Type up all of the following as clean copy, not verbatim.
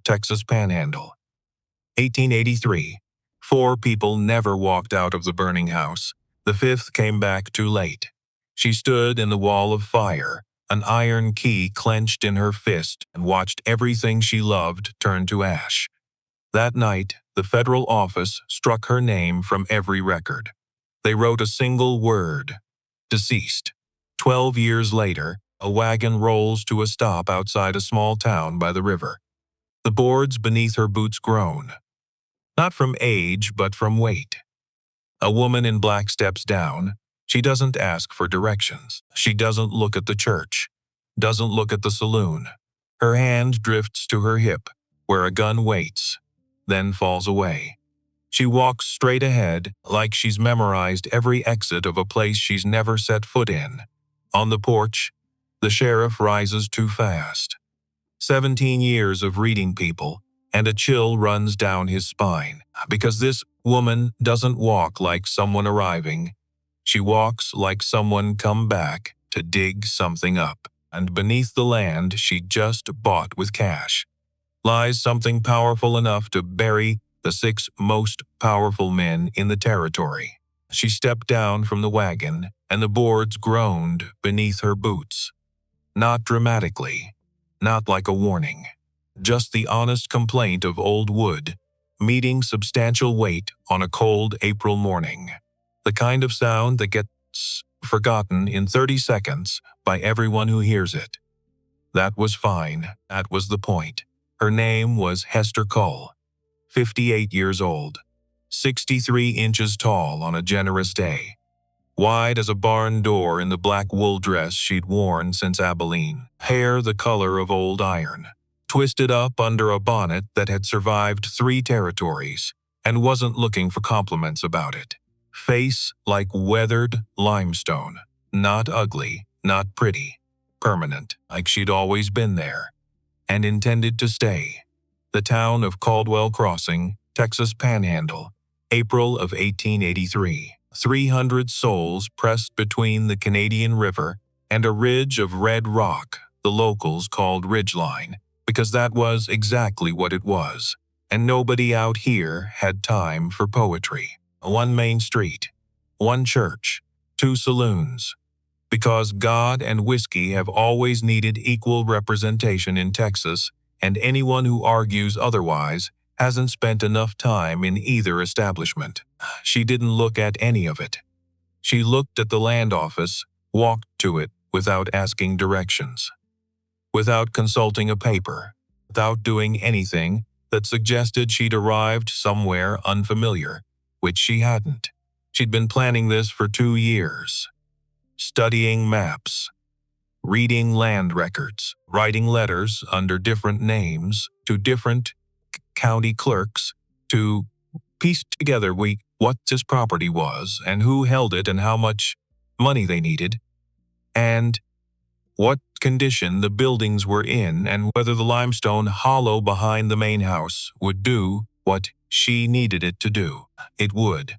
Texas Panhandle. 1883. 4 people never walked out of the burning house. The 5th came back too late. She stood in the wall of fire, an iron key clenched in her fist, and watched everything she loved turn to ash. That night, the federal office struck her name from every record. They wrote a single word: deceased. 12 years later, a wagon rolls to a stop outside a small town by the river. The boards beneath her boots groan. Not from age, but from weight. A woman in black steps down. She doesn't ask for directions. She doesn't look at the church. Doesn't look at the saloon. Her hand drifts to her hip, where a gun waits, then falls away. She walks straight ahead, like she's memorized every exit of a place she's never set foot in. On the porch, the sheriff rises too fast. 17 years of reading people, and a chill runs down his spine, because this woman doesn't walk like someone arriving. She walks like someone come back to dig something up, and beneath the land she just bought with cash lies something powerful enough to bury the 6 most powerful men in the territory. She stepped down from the wagon, and the boards groaned beneath her boots. Not dramatically, not like a warning. Just the honest complaint of old wood, meeting substantial weight on a cold April morning. The kind of sound that gets forgotten in 30 seconds by everyone who hears it. That was fine. That was the point. Her name was Hester Cull, 58 years old, 63 inches tall on a generous day, wide as a barn door in the black wool dress she'd worn since Abilene, hair the color of old iron, twisted up under a bonnet that had survived 3 territories and wasn't looking for compliments about it. Face like weathered limestone, not ugly, not pretty, permanent, like she'd always been there and intended to stay. The town of Caldwell Crossing, Texas Panhandle, April of 1883. 300 souls pressed between the Canadian River and a ridge of red rock the locals called Ridgeline, because that was exactly what it was, and nobody out here had time for poetry. 1 main street, 1 church, 2 saloons. Because God and whiskey have always needed equal representation in Texas, and anyone who argues otherwise hasn't spent enough time in either establishment. She didn't look at any of it. She looked at the land office, walked to it without asking directions, without consulting a paper, without doing anything that suggested she'd arrived somewhere unfamiliar, which she hadn't. She'd been planning this for 2 years. Studying maps, reading land records, writing letters under different names to different county clerks to piece together what this property was and who held it and how much money they needed and what condition the buildings were in and whether the limestone hollow behind the main house would do what she needed it to do. It would.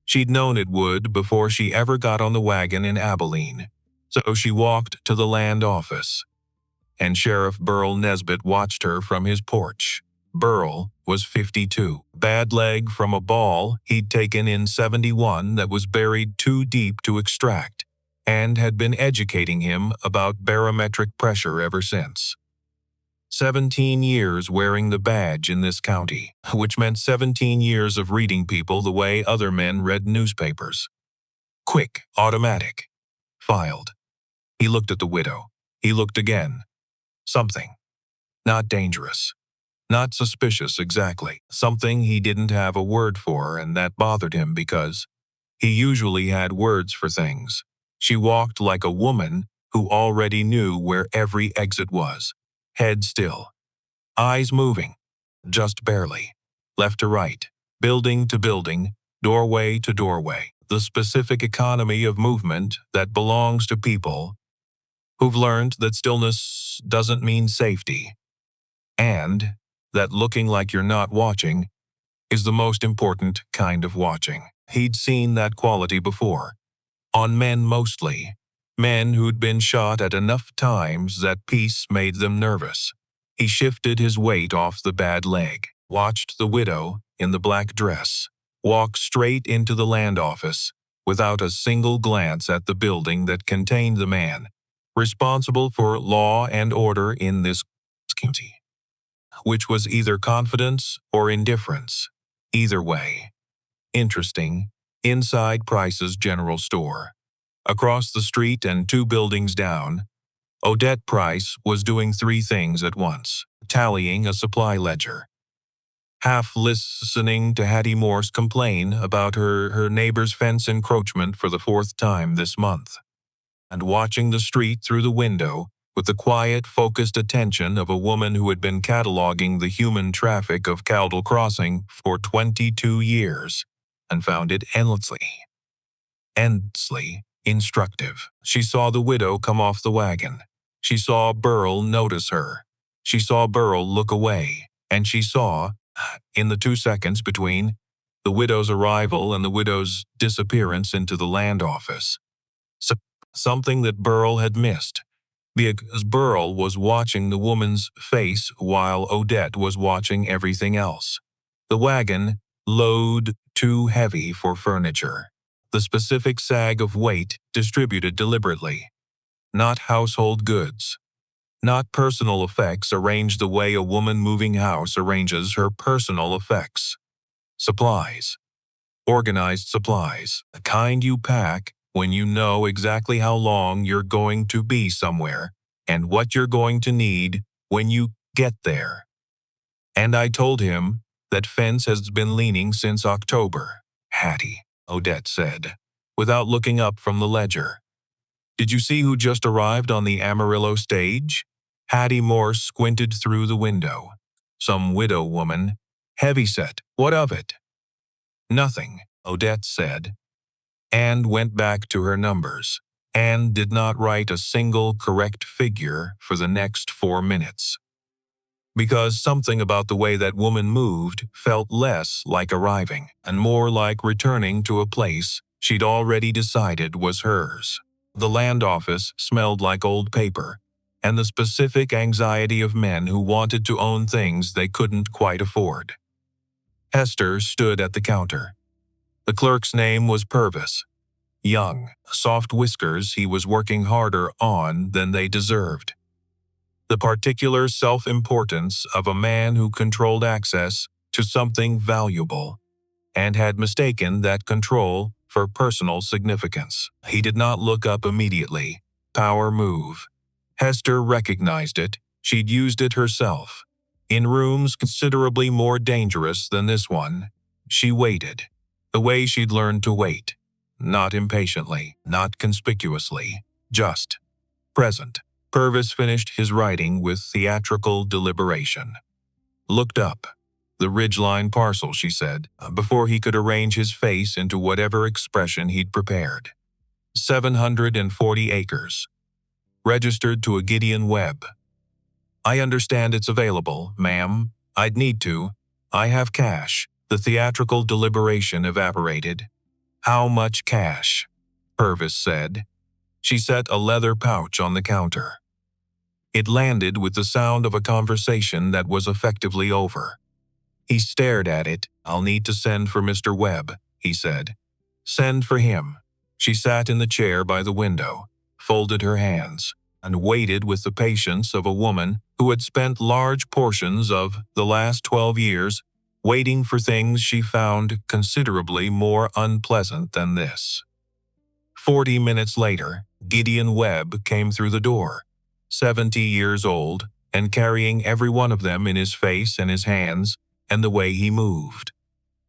She'd known it would before she ever got on the wagon in Abilene, so she walked to the land office, and Sheriff Burl Nesbitt watched her from his porch. Burl was 52, bad leg from a ball he'd taken in 71 that was buried too deep to extract, and had been educating him about barometric pressure ever since. 17 years wearing the badge in this county, which meant 17 years of reading people the way other men read newspapers. Quick, automatic. Filed. He looked at the widow. He looked again. Something. Not dangerous. Not suspicious exactly. Something he didn't have a word for, and that bothered him because he usually had words for things. She walked like a woman who already knew where every exit was. Head still. Eyes moving. Just barely. Left to right. Building to building. Doorway to doorway. The specific economy of movement that belongs to people who've learned that stillness doesn't mean safety, and that looking like you're not watching is the most important kind of watching. He'd seen that quality before. On men mostly. Men who'd been shot at enough times that peace made them nervous. He shifted his weight off the bad leg, watched the widow in the black dress walk straight into the land office without a single glance at the building that contained the man responsible for law and order in this county, which was either confidence or indifference. Either way. Interesting. Inside Price's general store. Across the street and 2 buildings down, Odette Price was doing 3 things at once, tallying a supply ledger, half listening to Hattie Morse complain about her neighbor's fence encroachment for the 4th time this month, and watching the street through the window with the quiet, focused attention of a woman who had been cataloging the human traffic of Cowdle Crossing for 22 years and found it endlessly instructive. She saw the widow come off the wagon. She saw Burl notice her. She saw Burl look away. And she saw, in the 2 seconds between the widow's arrival and the widow's disappearance into the land office, something that Burl had missed, because Burl was watching the woman's face while Odette was watching everything else. The wagon, load too heavy for furniture. The specific sag of weight distributed deliberately. Not household goods. Not personal effects arranged the way a woman moving house arranges her personal effects. Supplies. Organized supplies. The kind you pack when you know exactly how long you're going to be somewhere and what you're going to need when you get there. And I told him that fence has been leaning since October. Hattie, Odette said, without looking up from the ledger. Did you see who just arrived on the Amarillo stage? Hattie Morse squinted through the window. Some widow woman. Heavyset. What of it? Nothing, Odette said, and went back to her numbers, and did not write a single correct figure for the next 4 minutes. Because something about the way that woman moved felt less like arriving and more like returning to a place she'd already decided was hers. The land office smelled like old paper, and the specific anxiety of men who wanted to own things they couldn't quite afford. Hester stood at the counter. The clerk's name was Purvis. Young, soft whiskers he was working harder on than they deserved. The particular self-importance of a man who controlled access to something valuable, and had mistaken that control for personal significance. He did not look up immediately. Power move. Hester recognized it. She'd used it herself. In rooms considerably more dangerous than this one, she waited. The way she'd learned to wait. Not impatiently, not conspicuously, just present. Purvis finished his writing with theatrical deliberation. Looked up. The Ridgeline parcel, she said, before he could arrange his face into whatever expression he'd prepared. 740 acres. Registered to a Gideon Webb. I understand it's available, ma'am. I'd need to. I have cash. The theatrical deliberation evaporated. How much cash? Purvis said. She set a leather pouch on the counter. It landed with the sound of a conversation that was effectively over. He stared at it. I'll need to send for Mr. Webb, he said. Send for him. She sat in the chair by the window, folded her hands, and waited with the patience of a woman who had spent large portions of the last 12 years waiting for things she found considerably more unpleasant than this. 40 minutes later, Gideon Webb came through the door, 70 years old, and carrying every one of them in his face and his hands and the way he moved.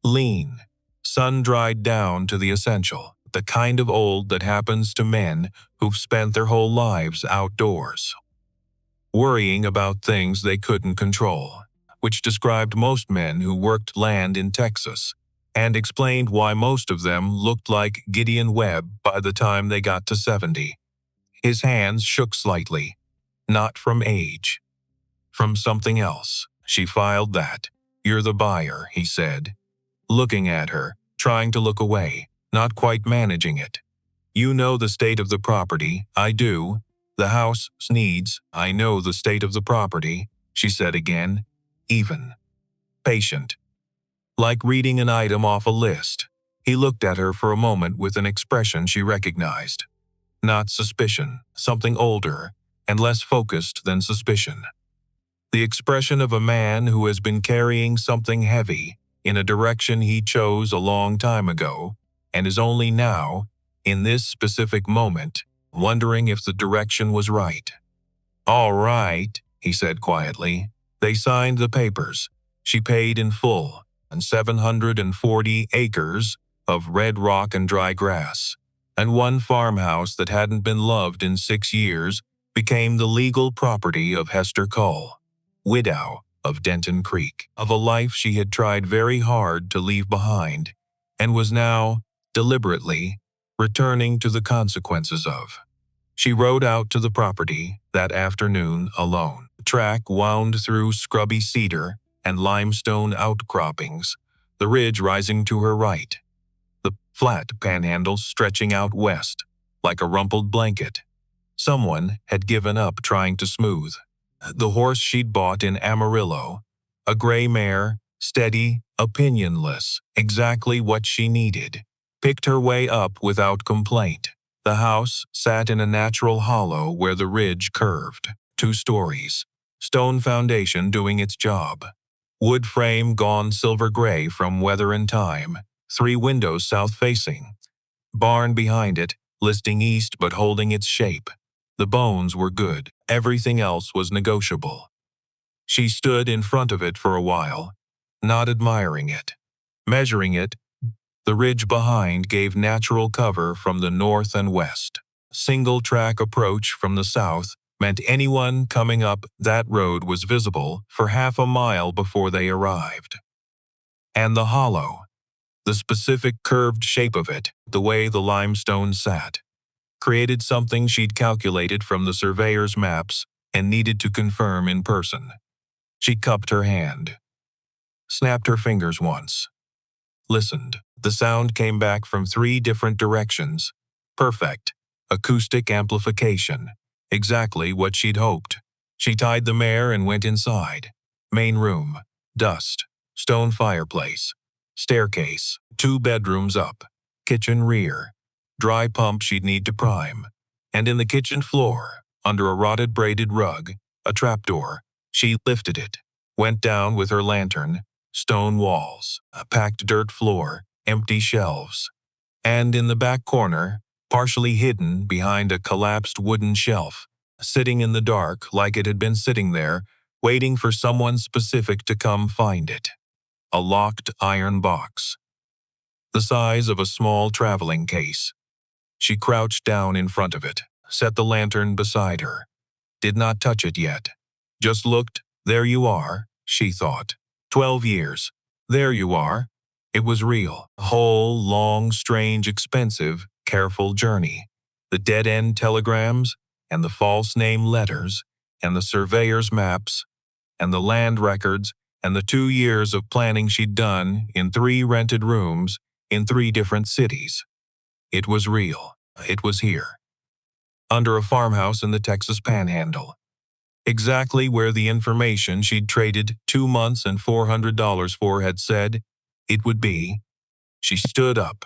Lean, sun-dried down to the essential, the kind of old that happens to men who've spent their whole lives outdoors, worrying about things they couldn't control, which described most men who worked land in Texas, and explained why most of them looked like Gideon Webb by the time they got to 70. His hands shook slightly, not from age, from something else. She filed that. You're the buyer, he said, looking at her, trying to look away, not quite managing it. You know the state of the property. I do. The house needs. I know the state of the property. she said again. Even. Patient. Like reading an item off a list. He looked at her for a moment with an expression she recognized. Not suspicion, something older and less focused than suspicion. The expression of a man who has been carrying something heavy in a direction he chose a long time ago and is only now, in this specific moment, wondering if the direction was right. "All right," he said quietly. They signed the papers. She paid in full, and 740 acres of red rock and dry grass, and one farmhouse that hadn't been loved in 6 years became the legal property of Hester Cull, widow of Denton Creek, of a life she had tried very hard to leave behind, and was now, deliberately, returning to the consequences of. She rode out to the property that afternoon alone. The track wound through scrubby cedar and limestone outcroppings, the ridge rising to her right, the flat panhandle stretching out west like a rumpled blanket. Someone had given up trying to smooth. The horse she'd bought in Amarillo, a gray mare, steady, opinionless, exactly what she needed, picked her way up without complaint. The house sat in a natural hollow where the ridge curved. 2 stories. Stone foundation doing its job. Wood frame gone silver gray from weather and time. 3 windows south-facing. Barn behind it, listing east but holding its shape. The bones were good. Everything else was negotiable. She stood in front of it for a while, not admiring it. Measuring it, the ridge behind gave natural cover from the north and west. Single-track approach from the south meant anyone coming up that road was visible for half a mile before they arrived. And the hollow, the specific curved shape of it, the way the limestone sat, created something she'd calculated from the surveyor's maps and needed to confirm in person. She cupped her hand, snapped her fingers once, listened. The sound came back from 3 different directions. Perfect. Acoustic amplification. Exactly what she'd hoped. She tied the mare and went inside. Main room. Dust. Stone fireplace. Staircase. 2 bedrooms up. Kitchen rear. Dry pump she'd need to prime. And in the kitchen floor, under a rotted braided rug, a trapdoor. She lifted it. Went down with her lantern. Stone walls. A packed dirt floor. Empty shelves. And in the back corner, partially hidden behind a collapsed wooden shelf, sitting in the dark like it had been sitting there, waiting for someone specific to come find it. A locked iron box, the size of a small traveling case. She crouched down in front of it, set the lantern beside her. Did not touch it yet. Just looked. There you are, she thought. 12 years. There you are. It was real. A whole, long, strange, expensive, careful journey. The dead-end telegrams, and the false name letters, and the surveyor's maps, and the land records, and the 2 years of planning she'd done in 3 rented rooms in 3 different cities. It was real. It was here. Under a farmhouse in the Texas Panhandle. Exactly where the information she'd traded 2 months and $400 for had said it would be. She stood up,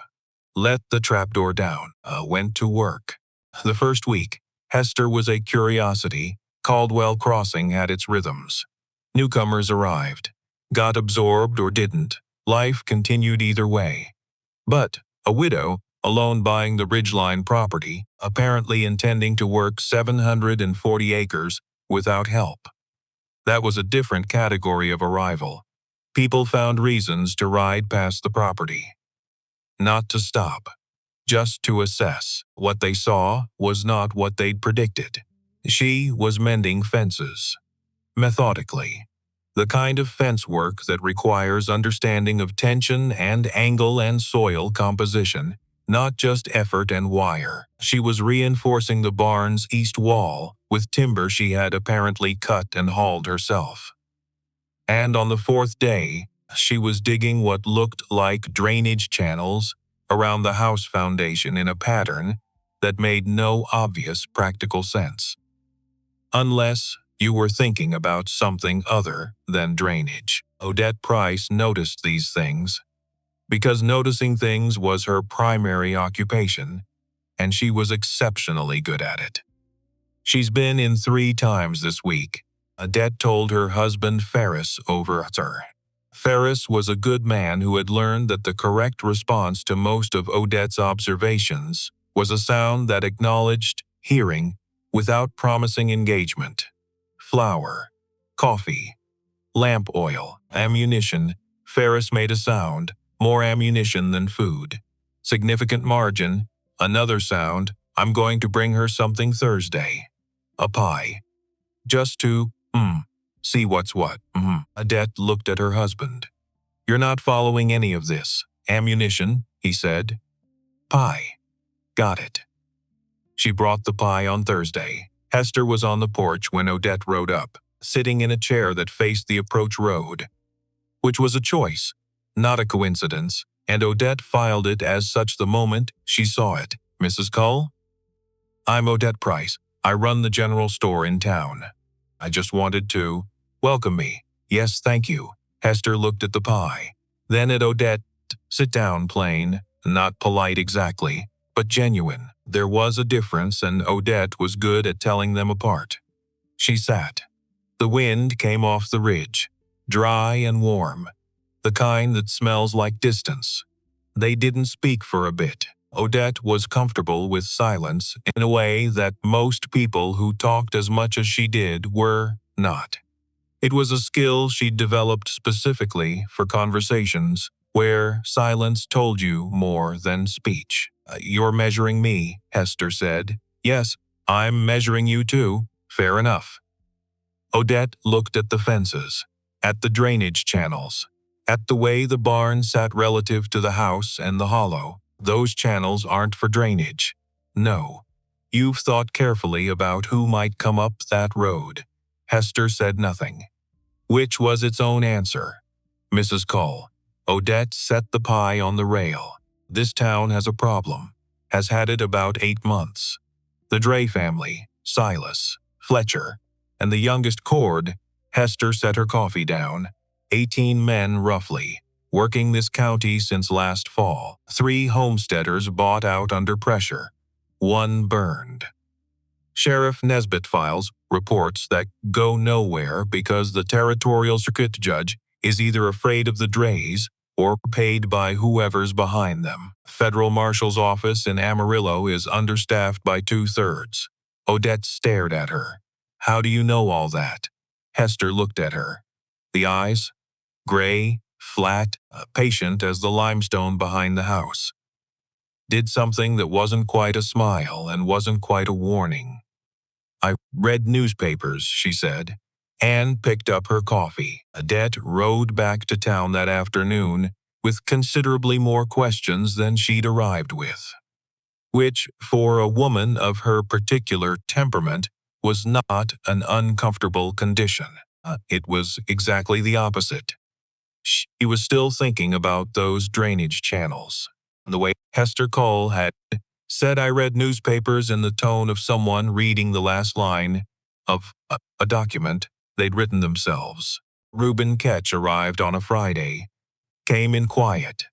let the trapdoor down, went to work. The first week, Hester was a curiosity. Caldwell Crossing had its rhythms. Newcomers arrived, got absorbed or didn't. Life continued either way. But a widow, alone buying the ridgeline property, apparently intending to work 740 acres without help. That was a different category of arrival. People found reasons to ride past the property. Not to stop. Just to assess. What they saw was not what they'd predicted. She was mending fences. Methodically. The kind of fence work that requires understanding of tension and angle and soil composition, not just effort and wire. She was reinforcing the barn's east wall with timber she had apparently cut and hauled herself. And on the 4th day, she was digging what looked like drainage channels around the house foundation in a pattern that made no obvious practical sense. Unless You were thinking about something other than drainage. Odette Price noticed these things because noticing things was her primary occupation, and she was exceptionally good at it. She's been in 3 times this week, Odette told her husband Ferris over her. Ferris was a good man who had learned that the correct response to most of Odette's observations was a sound that acknowledged hearing without promising engagement. Flour, coffee, lamp oil, ammunition. Ferris made a sound, more ammunition than food. Significant margin, another sound, I'm going to bring her something Thursday. A pie. Just to, see what's what. Odette looked at her husband. You're not following any of this. Ammunition, he said. Pie. Got it. She brought the pie on Thursday. Hester was on the porch when Odette rode up, sitting in a chair that faced the approach road, which was a choice, not a coincidence, and Odette filed it as such the moment she saw it. Mrs. Cull? I'm Odette Price. I run the general store in town. I just wanted to welcome me. Yes, thank you. Hester looked at the pie, then at Odette. Sit down, plain, not polite exactly, but genuine. There was a difference, and Odette was good at telling them apart. She sat. The wind came off the ridge, dry and warm, the kind that smells like distance. They didn't speak for a bit. Odette was comfortable with silence in a way that most people who talked as much as she did were not. It was a skill she'd developed specifically for conversations where silence told you more than speech. You're measuring me, Hester said. Yes, I'm measuring you too. Fair enough. Odette looked at the fences, at the drainage channels, at the way the barn sat relative to the house and the hollow. Those channels aren't for drainage. No. You've thought carefully about who might come up that road. Hester said nothing, which was its own answer. Mrs. Cull. Odette set the pie on the rail. This town has a problem. Has had it about 8 months. The Dre family, Silas, Fletcher, and the youngest Cord. Hester set her coffee down. 18 men roughly, working this county since last fall. 3 homesteaders bought out under pressure. 1 burned. Sheriff Nesbitt files reports that go nowhere because the territorial circuit judge is either afraid of the Dreys or paid by whoever's behind them. Federal Marshal's office in Amarillo is understaffed by 2/3. Odette stared at her. How do you know all that? Hester looked at her. The eyes? Gray, flat, patient as the limestone behind the house. Did something that wasn't quite a smile and wasn't quite a warning. I read newspapers, she said, and picked up her coffee. Odette rode back to town that afternoon with considerably more questions than she'd arrived with, which, for a woman of her particular temperament, was not an uncomfortable condition. It was exactly the opposite. She was still thinking about those drainage channels. The way Hester Cull had said I read newspapers in the tone of someone reading the last line of a document they'd written themselves. Reuben Ketch arrived on a Friday. Came in quiet.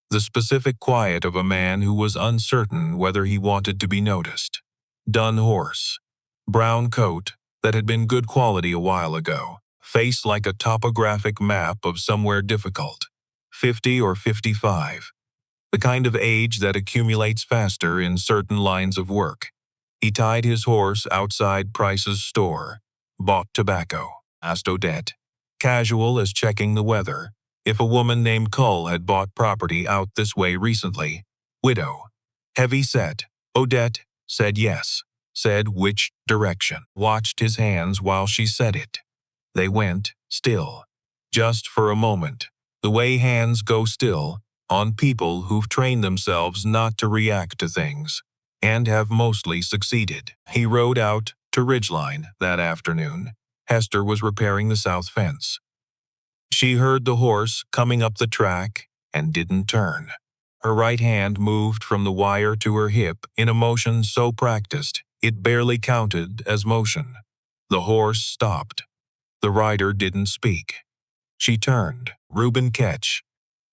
The specific quiet of a man who was uncertain whether he wanted to be noticed. Dun horse. Brown coat that had been good quality a while ago. Face like a topographic map of somewhere difficult. 50 or 55. The kind of age that accumulates faster in certain lines of work. He tied his horse outside Price's store. Bought tobacco. Asked Odette, casual as checking the weather, if a woman named Cull had bought property out this way recently. Widow. Heavy set. Odette said yes. Said which direction. Watched his hands while she said it. They went still. Just for a moment. The way hands go still on people who've trained themselves not to react to things, and have mostly succeeded. He rode out to Ridgeline that afternoon. Hester was repairing the south fence. She heard the horse coming up the track and didn't turn. Her right hand moved from the wire to her hip in a motion so practiced it barely counted as motion. The horse stopped. The rider didn't speak. She turned. Reuben Ketch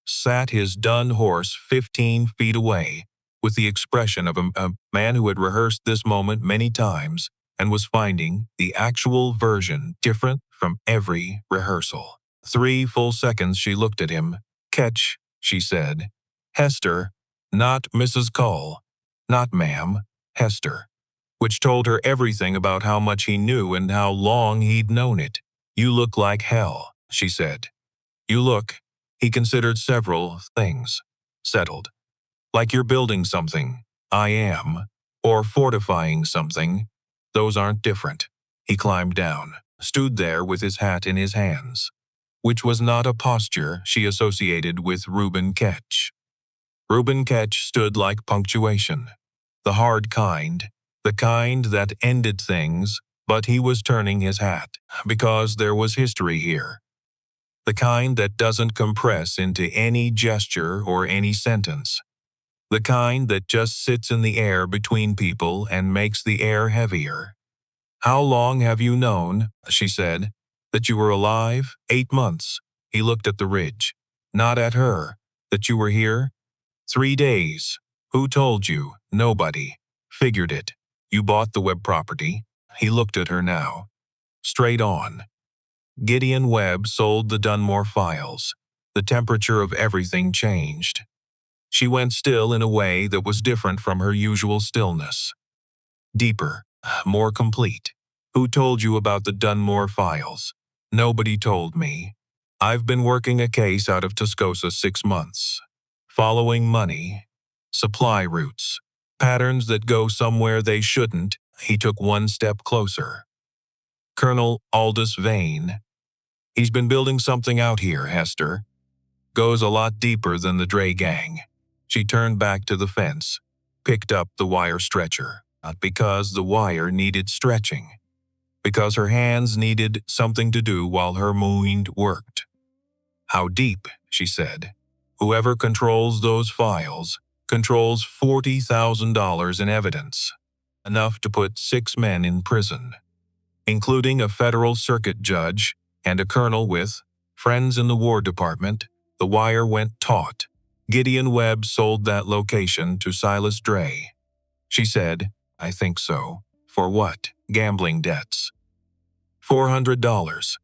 sat his dun horse 15 feet away, with the expression of a man who had rehearsed this moment many times and was finding the actual version different from every rehearsal. 3 full seconds she looked at him. "Ketch," she said. "Hester, not Mrs. Cull. Not ma'am, Hester." Which told her everything about how much he knew and how long he'd known it. "You look like hell," she said. "You look," he considered several things. Settled. "Like you're building something. I am. Or fortifying something. Those aren't different." He climbed down, stood there with his hat in his hands, which was not a posture she associated with Reuben Ketch. Reuben Ketch stood like punctuation. The hard kind. The kind that ended things, but he was turning his hat, because there was history here. The kind that doesn't compress into any gesture or any sentence. The kind that just sits in the air between people and makes the air heavier. "How long have you known," she said, "that you were alive?" 8 months. He looked at the ridge. "Not at her. That you were here?" 3 days. "Who told you?" "Nobody. Figured it. You bought the Webb property." He looked at her now. Straight on. Gideon Webb sold the Dunmore files. The temperature of everything changed. She went still in a way that was different from her usual stillness. Deeper, more complete. "Who told you about the Dunmore files?" "Nobody told me. I've been working a case out of Tascosa 6 months. Following money. Supply routes. Patterns that go somewhere they shouldn't." He took one step closer. "Colonel Aldous Vane. He's been building something out here, Hester. Goes a lot deeper than the Dre gang." She turned back to the fence, picked up the wire stretcher, not because the wire needed stretching, because her hands needed something to do while her mind worked. "How deep?" she said. "Whoever controls those files controls $40,000 in evidence, enough to put 6 men in prison, including a federal circuit judge and a colonel with friends in the War Department." The wire went taut. Gideon Webb sold that location to Silas Dre. She said, "I think so." "For what?" "Gambling debts." $400.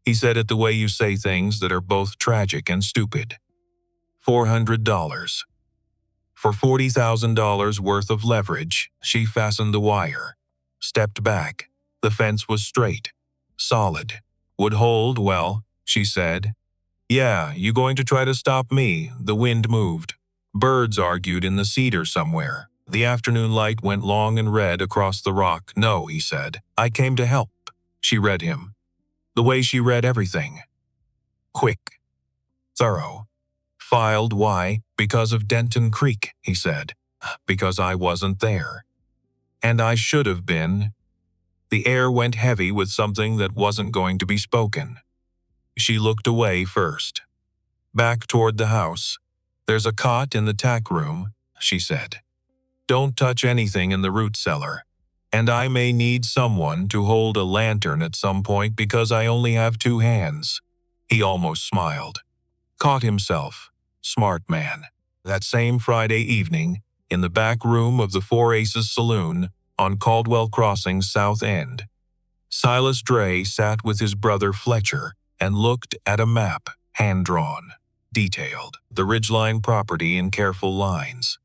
He said it the way you say things that are both tragic and stupid. $400. For $40,000 worth of leverage, she fastened the wire. Stepped back. The fence was straight. Solid. Would hold well, she said. "Yeah, you going to try to stop me?" The wind moved. Birds argued in the cedar somewhere. The afternoon light went long and red across the rock. "No," he said. "I came to help." She read him. The way she read everything. Quick. Thorough. "Filed why? Because of Denton Creek," he said. "Because I wasn't there. And I should have been." The air went heavy with something that wasn't going to be spoken. She looked away first. Back toward the house. "There's a cot in the tack room," she said. "Don't touch anything in the root cellar. And I may need someone to hold a lantern at some point because I only have 2 hands." He almost smiled. Caught himself. Smart man. That same Friday evening, in the back room of the Four Aces Saloon on Caldwell Crossing's South End, Silas Dre sat with his brother Fletcher and looked at a map, hand-drawn, detailed, the ridgeline property in careful lines.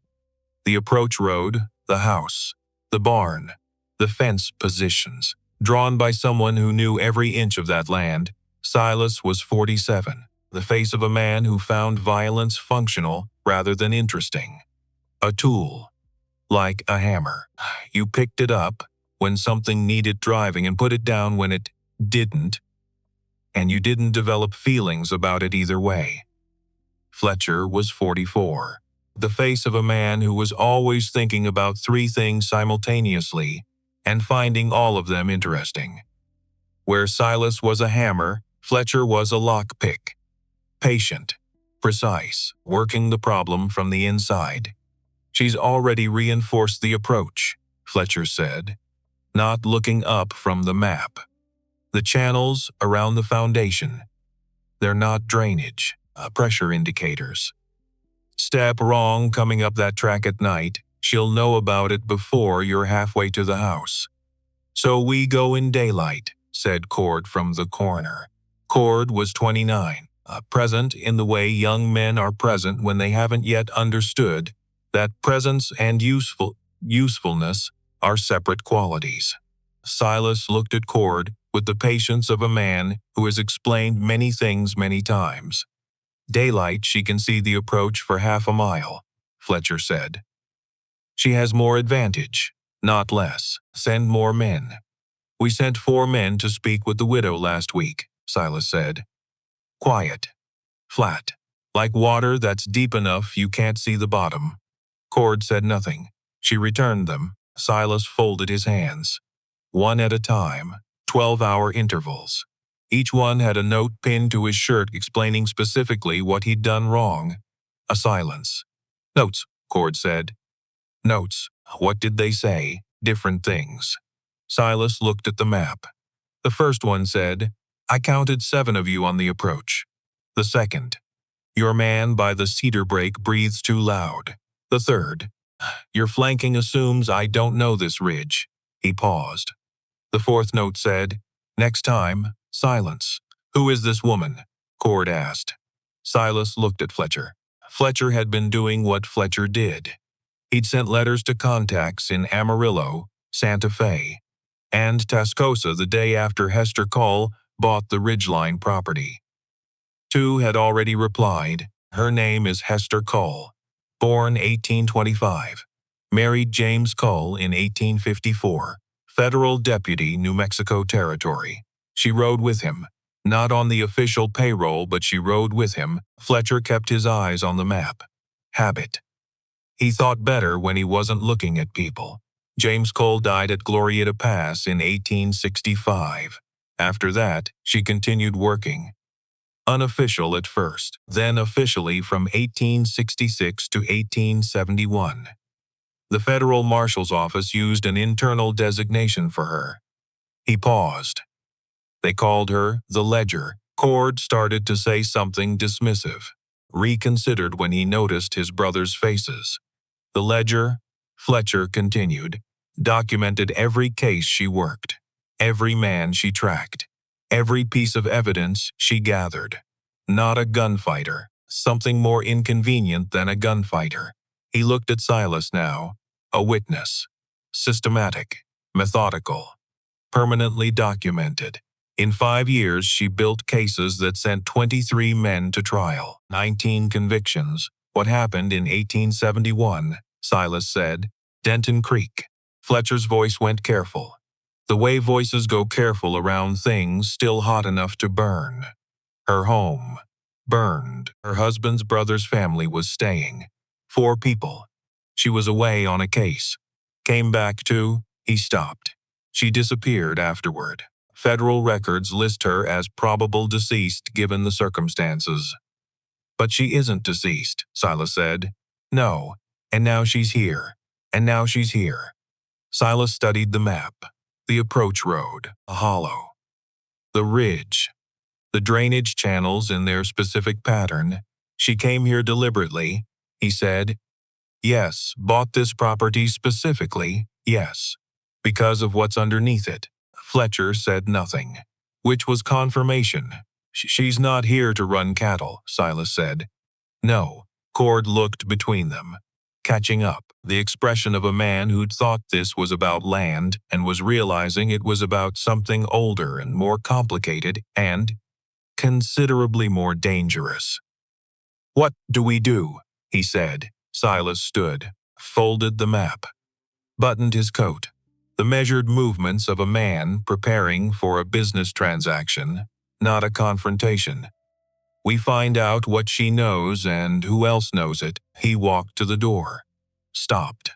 The approach road, the house, the barn, the fence positions, drawn by someone who knew every inch of that land. Silas was 47, the face of a man who found violence functional rather than interesting. A tool. Like a hammer. You picked it up when something needed driving and put it down when it didn't, and you didn't develop feelings about it either way. Fletcher was 44, the face of a man who was always thinking about 3 things simultaneously and finding all of them interesting. Where Silas was a hammer, Fletcher was a lockpick. Patient, precise, working the problem from the inside. "She's already reinforced the approach," Fletcher said, not looking up from the map. The channels around the foundation. They're not drainage, pressure indicators. Step wrong coming up that track at night, she'll know about it before you're halfway to the house. So we go in daylight, said Cord from the corner. Cord was 29, present in the way young men are present when they haven't yet understood that presence and usefulness are separate qualities. Silas looked at Cord with the patience of a man who has explained many things many times. Daylight, she can see the approach for half a mile, Fletcher said. She has more advantage, not less. Send more men. We sent 4 men to speak with the widow last week, Silas said. Quiet. Flat. Like water that's deep enough you can't see the bottom. Cord said nothing. She returned them. Silas folded his hands. One at a time, 12-hour intervals. Each one had a note pinned to his shirt explaining specifically what he'd done wrong. A silence. Notes, Cord said. Notes. What did they say? Different things. Silas looked at the map. The first one said, I counted 7 of you on the approach. The second, your man by the cedar break breathes too loud. The third, your flanking assumes I don't know this ridge. He paused. The fourth note said, next time, silence. Who is this woman? Cord asked. Silas looked at Fletcher. Fletcher had been doing what Fletcher did. He'd sent letters to contacts in Amarillo, Santa Fe, and Tascosa the day after Hester Cole bought the Ridgeline property. 2 had already replied. Her name is Hester Cole, born 1825, married James Cole in 1854, federal deputy, New Mexico Territory. She rode with him, not on the official payroll, but she rode with him. Fletcher kept his eyes on the map. Habit. He thought better when he wasn't looking at people. James Cole died at Glorieta Pass in 1865. After that, she continued working. Unofficial at first, then officially from 1866 to 1871. The Federal Marshal's Office used an internal designation for her. He paused. They called her the Ledger. Cord started to say something dismissive, reconsidered when he noticed his brothers' faces. The Ledger, Fletcher continued, documented every case she worked, every man she tracked, every piece of evidence she gathered. Not a gunfighter, something more inconvenient than a gunfighter. He looked at Silas now. A witness. Systematic, methodical, permanently documented. In 5 years, she built cases that sent 23 men to trial, 19 convictions. What happened in 1871, Silas said. Denton Creek. Fletcher's voice went careful. The way voices go careful around things still hot enough to burn. Her home. Burned. Her husband's brother's family was staying. 4 people. She was away on a case. Came back to, he stopped. She disappeared afterward. Federal records list her as probable deceased given the circumstances. But she isn't deceased, Silas said. No. And now she's here. And now she's here. Silas studied the map. The approach road, a hollow. The ridge. The drainage channels in their specific pattern. She came here deliberately, he said. Yes, bought this property specifically, yes. Because of what's underneath it. Fletcher said nothing, which was confirmation. She's not here to run cattle, Silas said. No. Cord looked between them, catching up, the expression of a man who'd thought this was about land and was realizing it was about something older and more complicated and considerably more dangerous. What do we do? He said. Silas stood, folded the map, buttoned his coat. The measured movements of a man preparing for a business transaction, not a confrontation. We find out what she knows and who else knows it. He walked to the door, stopped,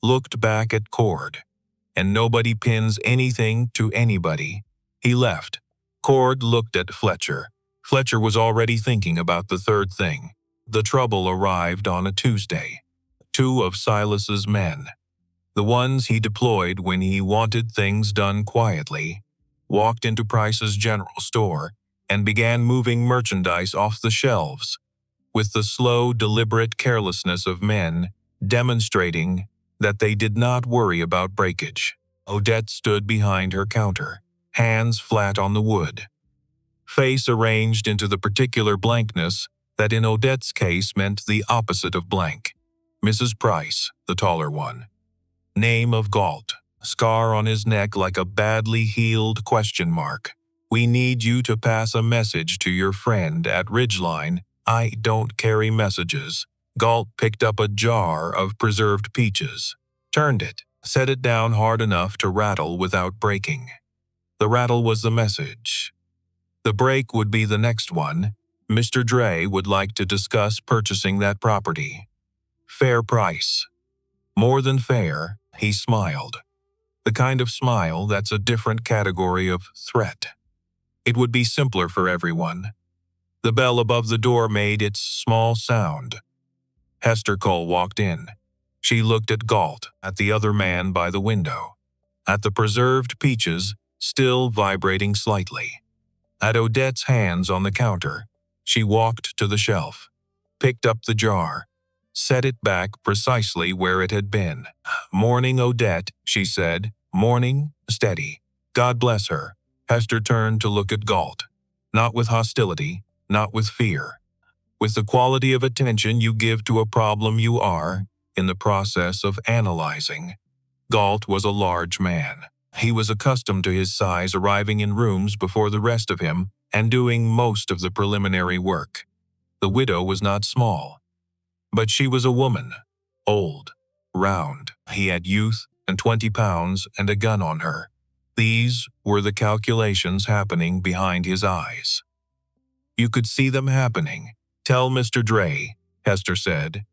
looked back at Cord, and nobody pins anything to anybody. He left. Cord looked at Fletcher. Fletcher was already thinking about the third thing. The trouble arrived on a Tuesday. 2 of Silas's men. The ones he deployed when he wanted things done quietly. walked into Price's general store and began moving merchandise off the shelves with the slow, deliberate carelessness of men, demonstrating that they did not worry about breakage. Odette stood behind her counter, hands flat on the wood, face arranged into the particular blankness that in Odette's case meant the opposite of blank. Mrs. Price, the taller one. Name of Galt. Scar on his neck like a badly healed question mark. We need you to pass a message to your friend at Ridgeline. I don't carry messages. Galt picked up a jar of preserved peaches, turned it, set it down hard enough to rattle without breaking. The rattle was the message. The break would be the next one. Mr. Dre would like to discuss purchasing that property. Fair price. More than fair, he smiled. The kind of smile that's a different category of threat. It would be simpler for everyone. The bell above the door made its small sound. Hester Cole walked in. She looked at Galt, at the other man by the window, at the preserved peaches still vibrating slightly, at Odette's hands on the counter. She walked to the shelf, picked up the jar, set it back precisely where it had been. "Morning, Odette," she said. "Morning, steady. God bless her." Hester turned to look at Galt, not with hostility, not with fear, with the quality of attention you give to a problem you are in the process of analyzing. Galt was a large man. He was accustomed to his size arriving in rooms before the rest of him and doing most of the preliminary work. The widow was not small, but she was a woman, old, round. He had youth and 20 pounds and a gun on her. These were the calculations happening behind his eyes. You could see them happening. "Tell Mr. Dre," Hester said,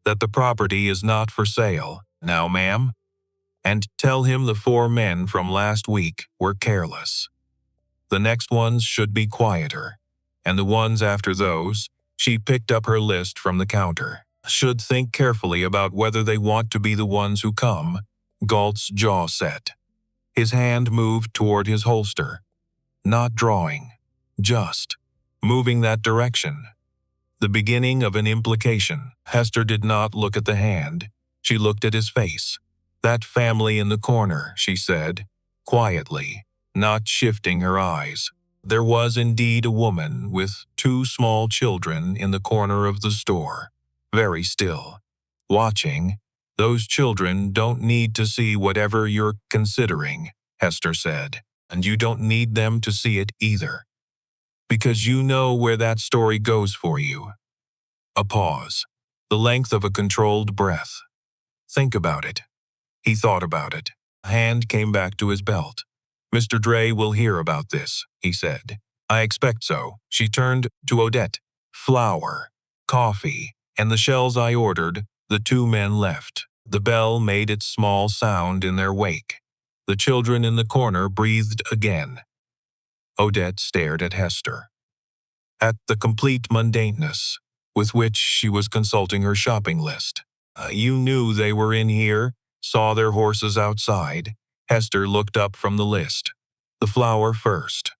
"that the property is not for sale. Now, ma'am. And tell him the 4 men from last week were careless. The next ones should be quieter. And the ones after those," she picked up her list from the counter, "should think carefully about whether they want to be the ones who come." Galt's jaw set. His hand moved toward his holster. Not drawing. Just moving that direction. The beginning of an implication. Hester did not look at the hand. She looked at his face. "That family in the corner," she said, quietly, not shifting her eyes. There was indeed a woman with 2 small children in the corner of the store, very still, watching. "Those children don't need to see whatever you're considering," Hester said, "and you don't need them to see it either, because you know where that story goes for you." A pause, the length of a controlled breath. "Think about it." He thought about it. A hand came back to his belt. "Mr. Dre will hear about this," he said. "I expect so." She turned to Odette. "Flour, coffee, and the shells I ordered." The 2 men left. The bell made its small sound in their wake. The children in the corner breathed again. Odette stared at Hester, at the complete mundaneness with which she was consulting her shopping list. You knew they were in here, saw their horses outside." Hester looked up from the list. "The flour first.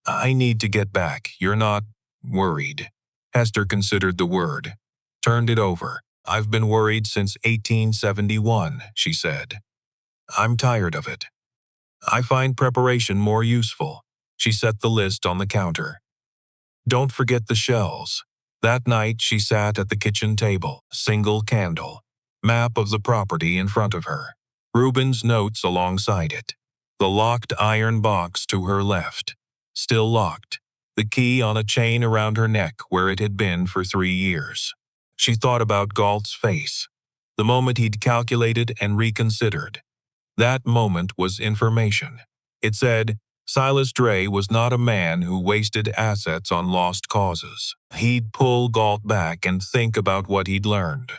I need to get back. You're not worried." Hester considered the word, turned it over. "I've been worried since 1871, she said. "I'm tired of it. I find preparation more useful." She set the list on the counter. "Don't forget the shells." That night she sat at the kitchen table, single candle, map of the property in front of her, Reuben's notes alongside it, the locked iron box to her left, still locked, the key on a chain around her neck where it had been for 3 years. She thought about Galt's face, the moment he'd calculated and reconsidered. That moment was information. It said, Silas Dre was not a man who wasted assets on lost causes. He'd pull Galt back and think about what he'd learned.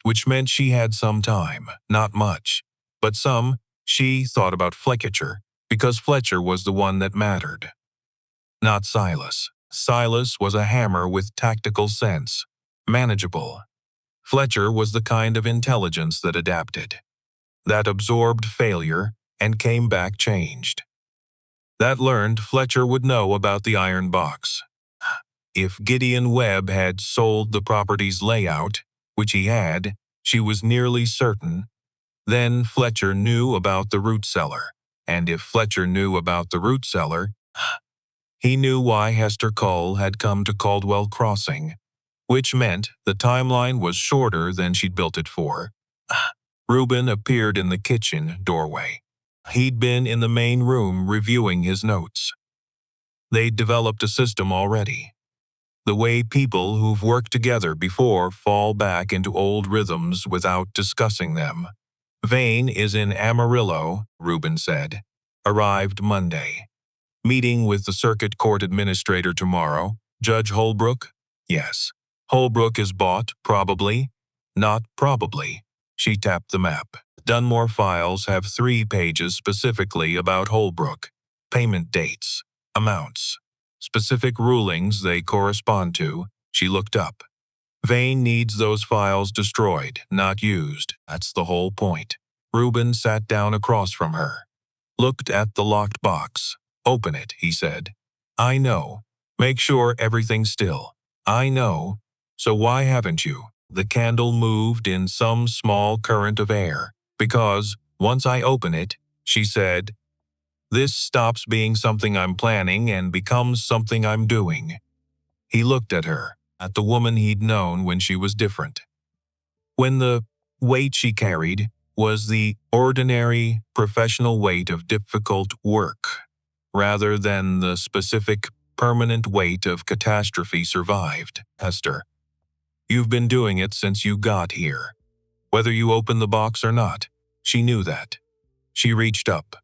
Which meant she had some time, not much, but some. She thought about Fletcher, because Fletcher was the one that mattered. Not Silas. Silas was a hammer with tactical sense, manageable. Fletcher was the kind of intelligence that adapted, that absorbed failure and came back changed. That learned Fletcher would know about the iron box. If Gideon Webb had sold the property's layout, which he had, she was nearly certain, then Fletcher knew about the root cellar. And if Fletcher knew about the root cellar, he knew why Hester Cole had come to Caldwell Crossing, which meant the timeline was shorter than she'd built it for. Reuben appeared in the kitchen doorway. He'd been in the main room reviewing his notes. They'd developed a system already. The way people who've worked together before fall back into old rhythms without discussing them. Vane is in Amarillo, Reuben said. Arrived Monday. Meeting with the circuit court administrator tomorrow. Judge Holbrook? Yes. Holbrook is bought, probably. Not probably. She tapped the map. Dunmore files have 3 pages specifically about Holbrook. Payment dates. Amounts. Specific rulings they correspond to. She looked up. Vane needs those files destroyed, not used. That's the whole point. Reuben sat down across from her. Looked at the locked box. Open it, he said. I know. Make sure everything's still. I know. So why haven't you? The candle moved in some small current of air. Because, once I open it, she said, this stops being something I'm planning and becomes something I'm doing. He looked at her, at the woman he'd known when she was different. When the weight she carried was the ordinary, professional weight of difficult work, rather than the specific, permanent weight of catastrophe survived. Hester, you've been doing it since you got here. Whether you open the box or not, she knew that. She reached up,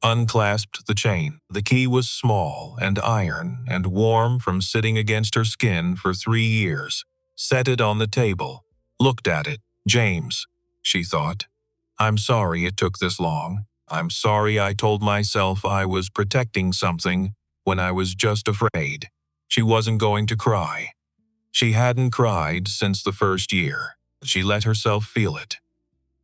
unclasped the chain. The key was small and iron and warm from sitting against her skin for 3 years. Set it on the table, looked at it. James, she thought. I'm sorry it took this long. I'm sorry I told myself I was protecting something when I was just afraid. She wasn't going to cry. She hadn't cried since the first year. She let herself feel it.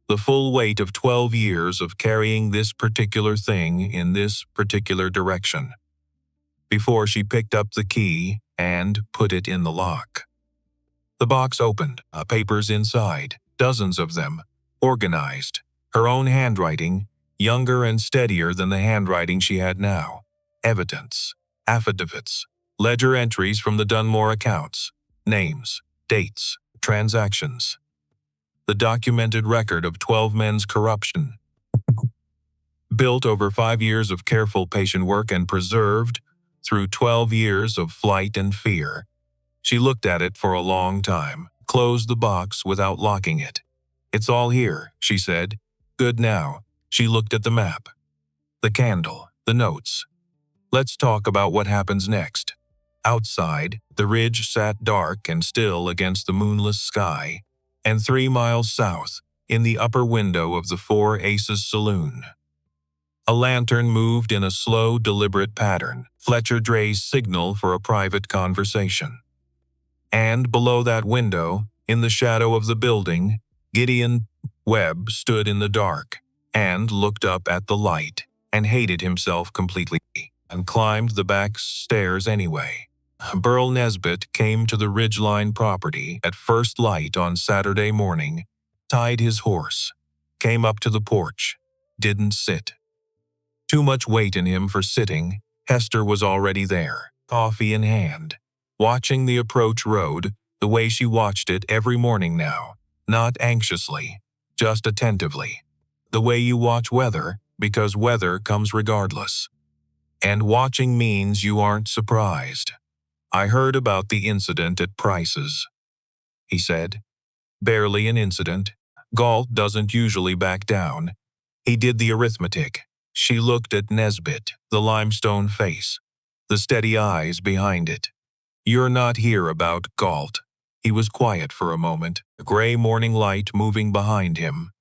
The full weight of 12 years of carrying this particular thing in this particular direction. Before she picked up the key and put it in the lock. The box opened, papers inside, dozens of them, organized. Her own handwriting, younger and steadier than the handwriting she had now. Evidence, affidavits, ledger entries from the Dunmore accounts, names, dates, transactions. The documented record of 12 men's corruption. Built over 5 years of careful patient work and preserved through 12 years of flight and fear. She looked at it for a long time, closed the box without locking it. It's all here, she said. Good now. She looked at the map. The candle, the notes. Let's talk about what happens next. Outside, the ridge sat dark and still against the moonless sky, and 3 miles south, in the upper window of the Four Aces Saloon. A lantern moved in a slow, deliberate pattern, Fletcher Dray's signal for a private conversation. And below that window, in the shadow of the building, Gideon Webb stood in the dark and looked up at the light and hated himself completely and climbed the back stairs anyway. Burl Nesbitt came to the Ridgeline property at first light on Saturday morning, tied his horse, came up to the porch, didn't sit. Too much weight in him for sitting. Hester was already there, coffee in hand, watching the approach road the way she watched it every morning now, not anxiously, just attentively. The way you watch weather, because weather comes regardless. And watching means you aren't surprised. I heard about the incident at Price's, he said. Barely an incident. Galt doesn't usually back down. He did the arithmetic. She looked at Nesbitt, the limestone face, the steady eyes behind it. You're not here about Galt. He was quiet for a moment, a gray morning light moving behind him.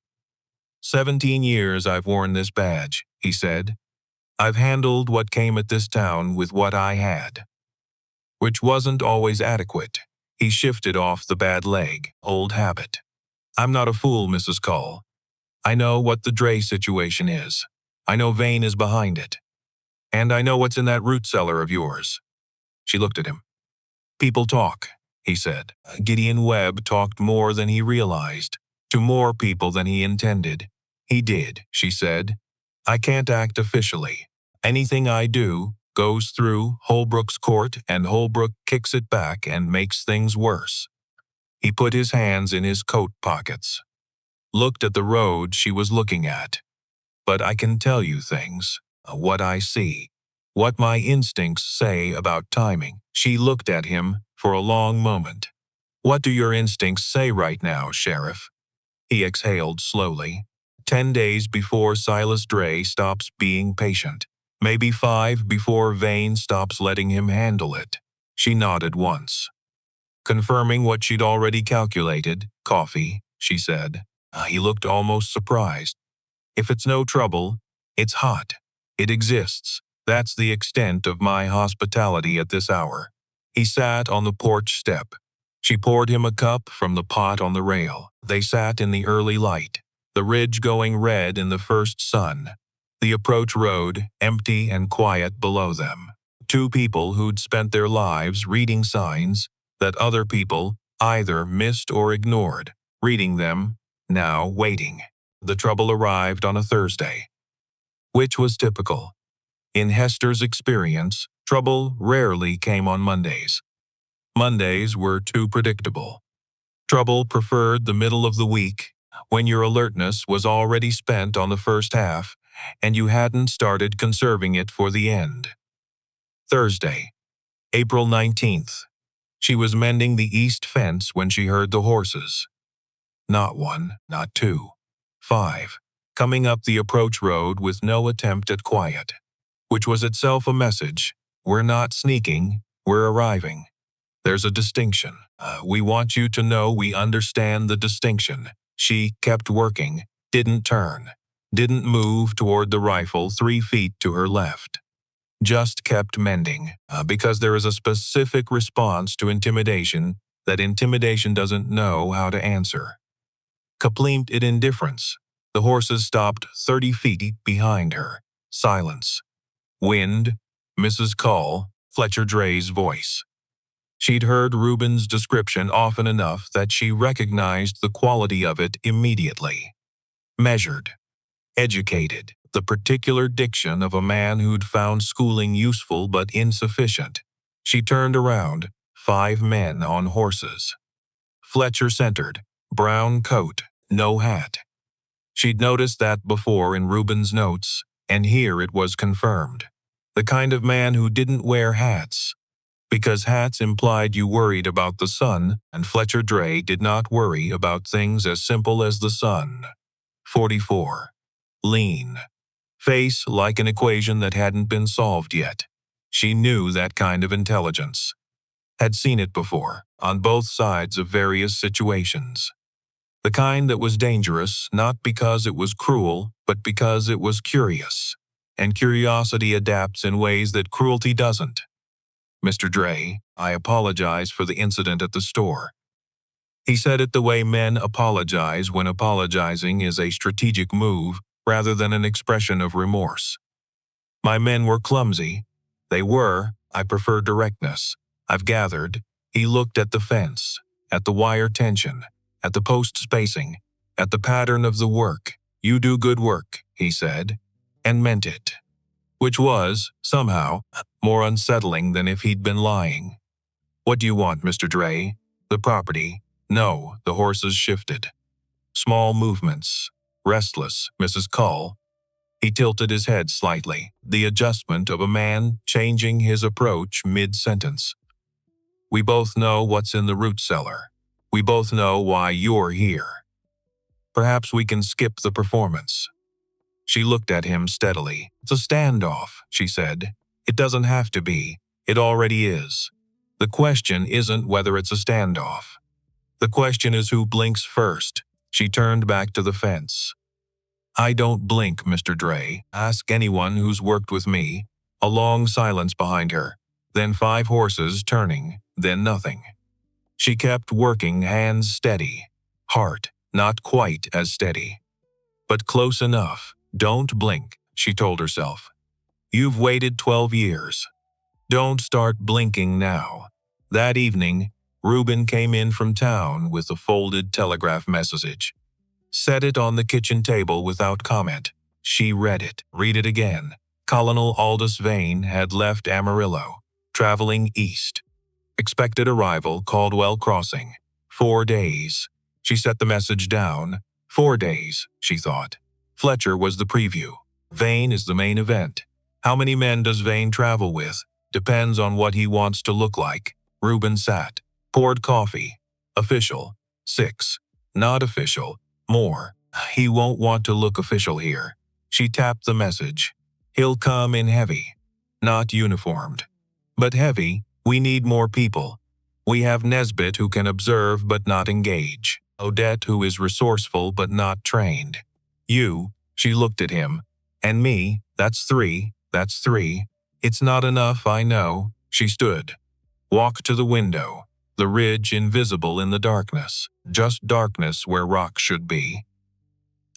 17 years I've worn this badge, he said. I've handled what came at this town with what I had. Which wasn't always adequate. He shifted off the bad leg, old habit. I'm not a fool, Mrs. Cull. I know what the Dray situation is. I know Vane is behind it. And I know what's in that root cellar of yours. She looked at him. People talk, he said. Gideon Webb talked more than he realized, to more people than he intended. He did, she said. I can't act officially. Anything I do goes through Holbrook's court, and Holbrook kicks it back and makes things worse. He put his hands in his coat pockets, looked at the road she was looking at. But I can tell you things, what I see, what my instincts say about timing. She looked at him for a long moment. What do your instincts say right now, Sheriff? He exhaled slowly. 10 days before Silas Dray stops being patient. Maybe 5 before Vane stops letting him handle it. She nodded once, confirming what she'd already calculated. Coffee, she said. He looked almost surprised. If it's no trouble, it's hot. It exists. That's the extent of my hospitality at this hour. He sat on the porch step. She poured him a cup from the pot on the rail. They sat in the early light, the ridge going red in the first sun, the approach road empty and quiet below them. Two people who'd spent their lives reading signs that other people either missed or ignored, reading them, now waiting. The trouble arrived on a Thursday, which was typical. In Hester's experience, trouble rarely came on Mondays. Mondays were too predictable. Trouble preferred the middle of the week, when your alertness was already spent on the first half, and you hadn't started conserving it for the end. Thursday, April 19th. She was mending the east fence when she heard the horses. Not 1, not 2, 5, coming up the approach road with no attempt at quiet, which was itself a message. We're not sneaking, we're arriving. There's a distinction. We want you to know we understand the distinction. She kept working, didn't turn, didn't move toward the rifle 3 feet to her left. Just kept mending, because there is a specific response to intimidation that intimidation doesn't know how to answer. Kapleemed it indifference. The horses stopped 30 feet behind her. Silence. Wind. Mrs. Cull. Fletcher Dray's voice. She'd heard Reuben's description often enough that she recognized the quality of it immediately. Measured. Educated. The particular diction of a man who'd found schooling useful but insufficient. She turned around. 5 men on horses. Fletcher centered. Brown coat. No hat. She'd noticed that before in Reuben's notes, and here it was confirmed. The kind of man who didn't wear hats, because hats implied you worried about the sun, and Fletcher Dray did not worry about things as simple as the sun. 44. Lean. Face like an equation that hadn't been solved yet. She knew that kind of intelligence. Had seen it before, on both sides of various situations. The kind that was dangerous not because it was cruel, but because it was curious. And curiosity adapts in ways that cruelty doesn't. Mr. Dray, I apologize for the incident at the store. He said it the way men apologize when apologizing is a strategic move rather than an expression of remorse. My men were clumsy. They were. I prefer directness. I've gathered. He looked at the fence, at the wire tension, at the post spacing, at the pattern of the work. You do good work, he said, and meant it. Which was, somehow, more unsettling than if he'd been lying. What do you want, Mr. Dray? The property? No, the horses shifted. Small movements. Restless, Mrs. Cull. He tilted his head slightly, the adjustment of a man changing his approach mid-sentence. We both know what's in the root cellar. We both know why you're here. Perhaps we can skip the performance. She looked at him steadily. It's a standoff, she said. It doesn't have to be. It already is. The question isn't whether it's a standoff. The question is who blinks first. She turned back to the fence. I don't blink, Mr. Dray. Ask anyone who's worked with me. A long silence behind her. Then 5 horses turning. Then nothing. She kept working, hands steady. Heart not quite as steady. But close enough. Don't blink, she told herself. You've waited 12 years. Don't start blinking now. That evening, Reuben came in from town with a folded telegraph message. Set it on the kitchen table without comment. She read it. Read it again. Colonel Aldous Vane had left Amarillo, traveling east. Expected arrival, Caldwell Crossing. 4 days. She set the message down. 4 days, she thought. Fletcher was the preview. Vane is the main event. How many men does Vane travel with? Depends on what he wants to look like. Reuben sat. Poured coffee. Official. 6. Not official. More. He won't want to look official here. She tapped the message. He'll come in heavy. Not uniformed. But heavy. We need more people. We have Nesbitt who can observe but not engage. Odette who is resourceful but not trained. You, she looked at him. And me, that's 3, that's 3. It's not enough, I know. She stood. Walked to the window. The ridge invisible in the darkness. Just darkness where rock should be.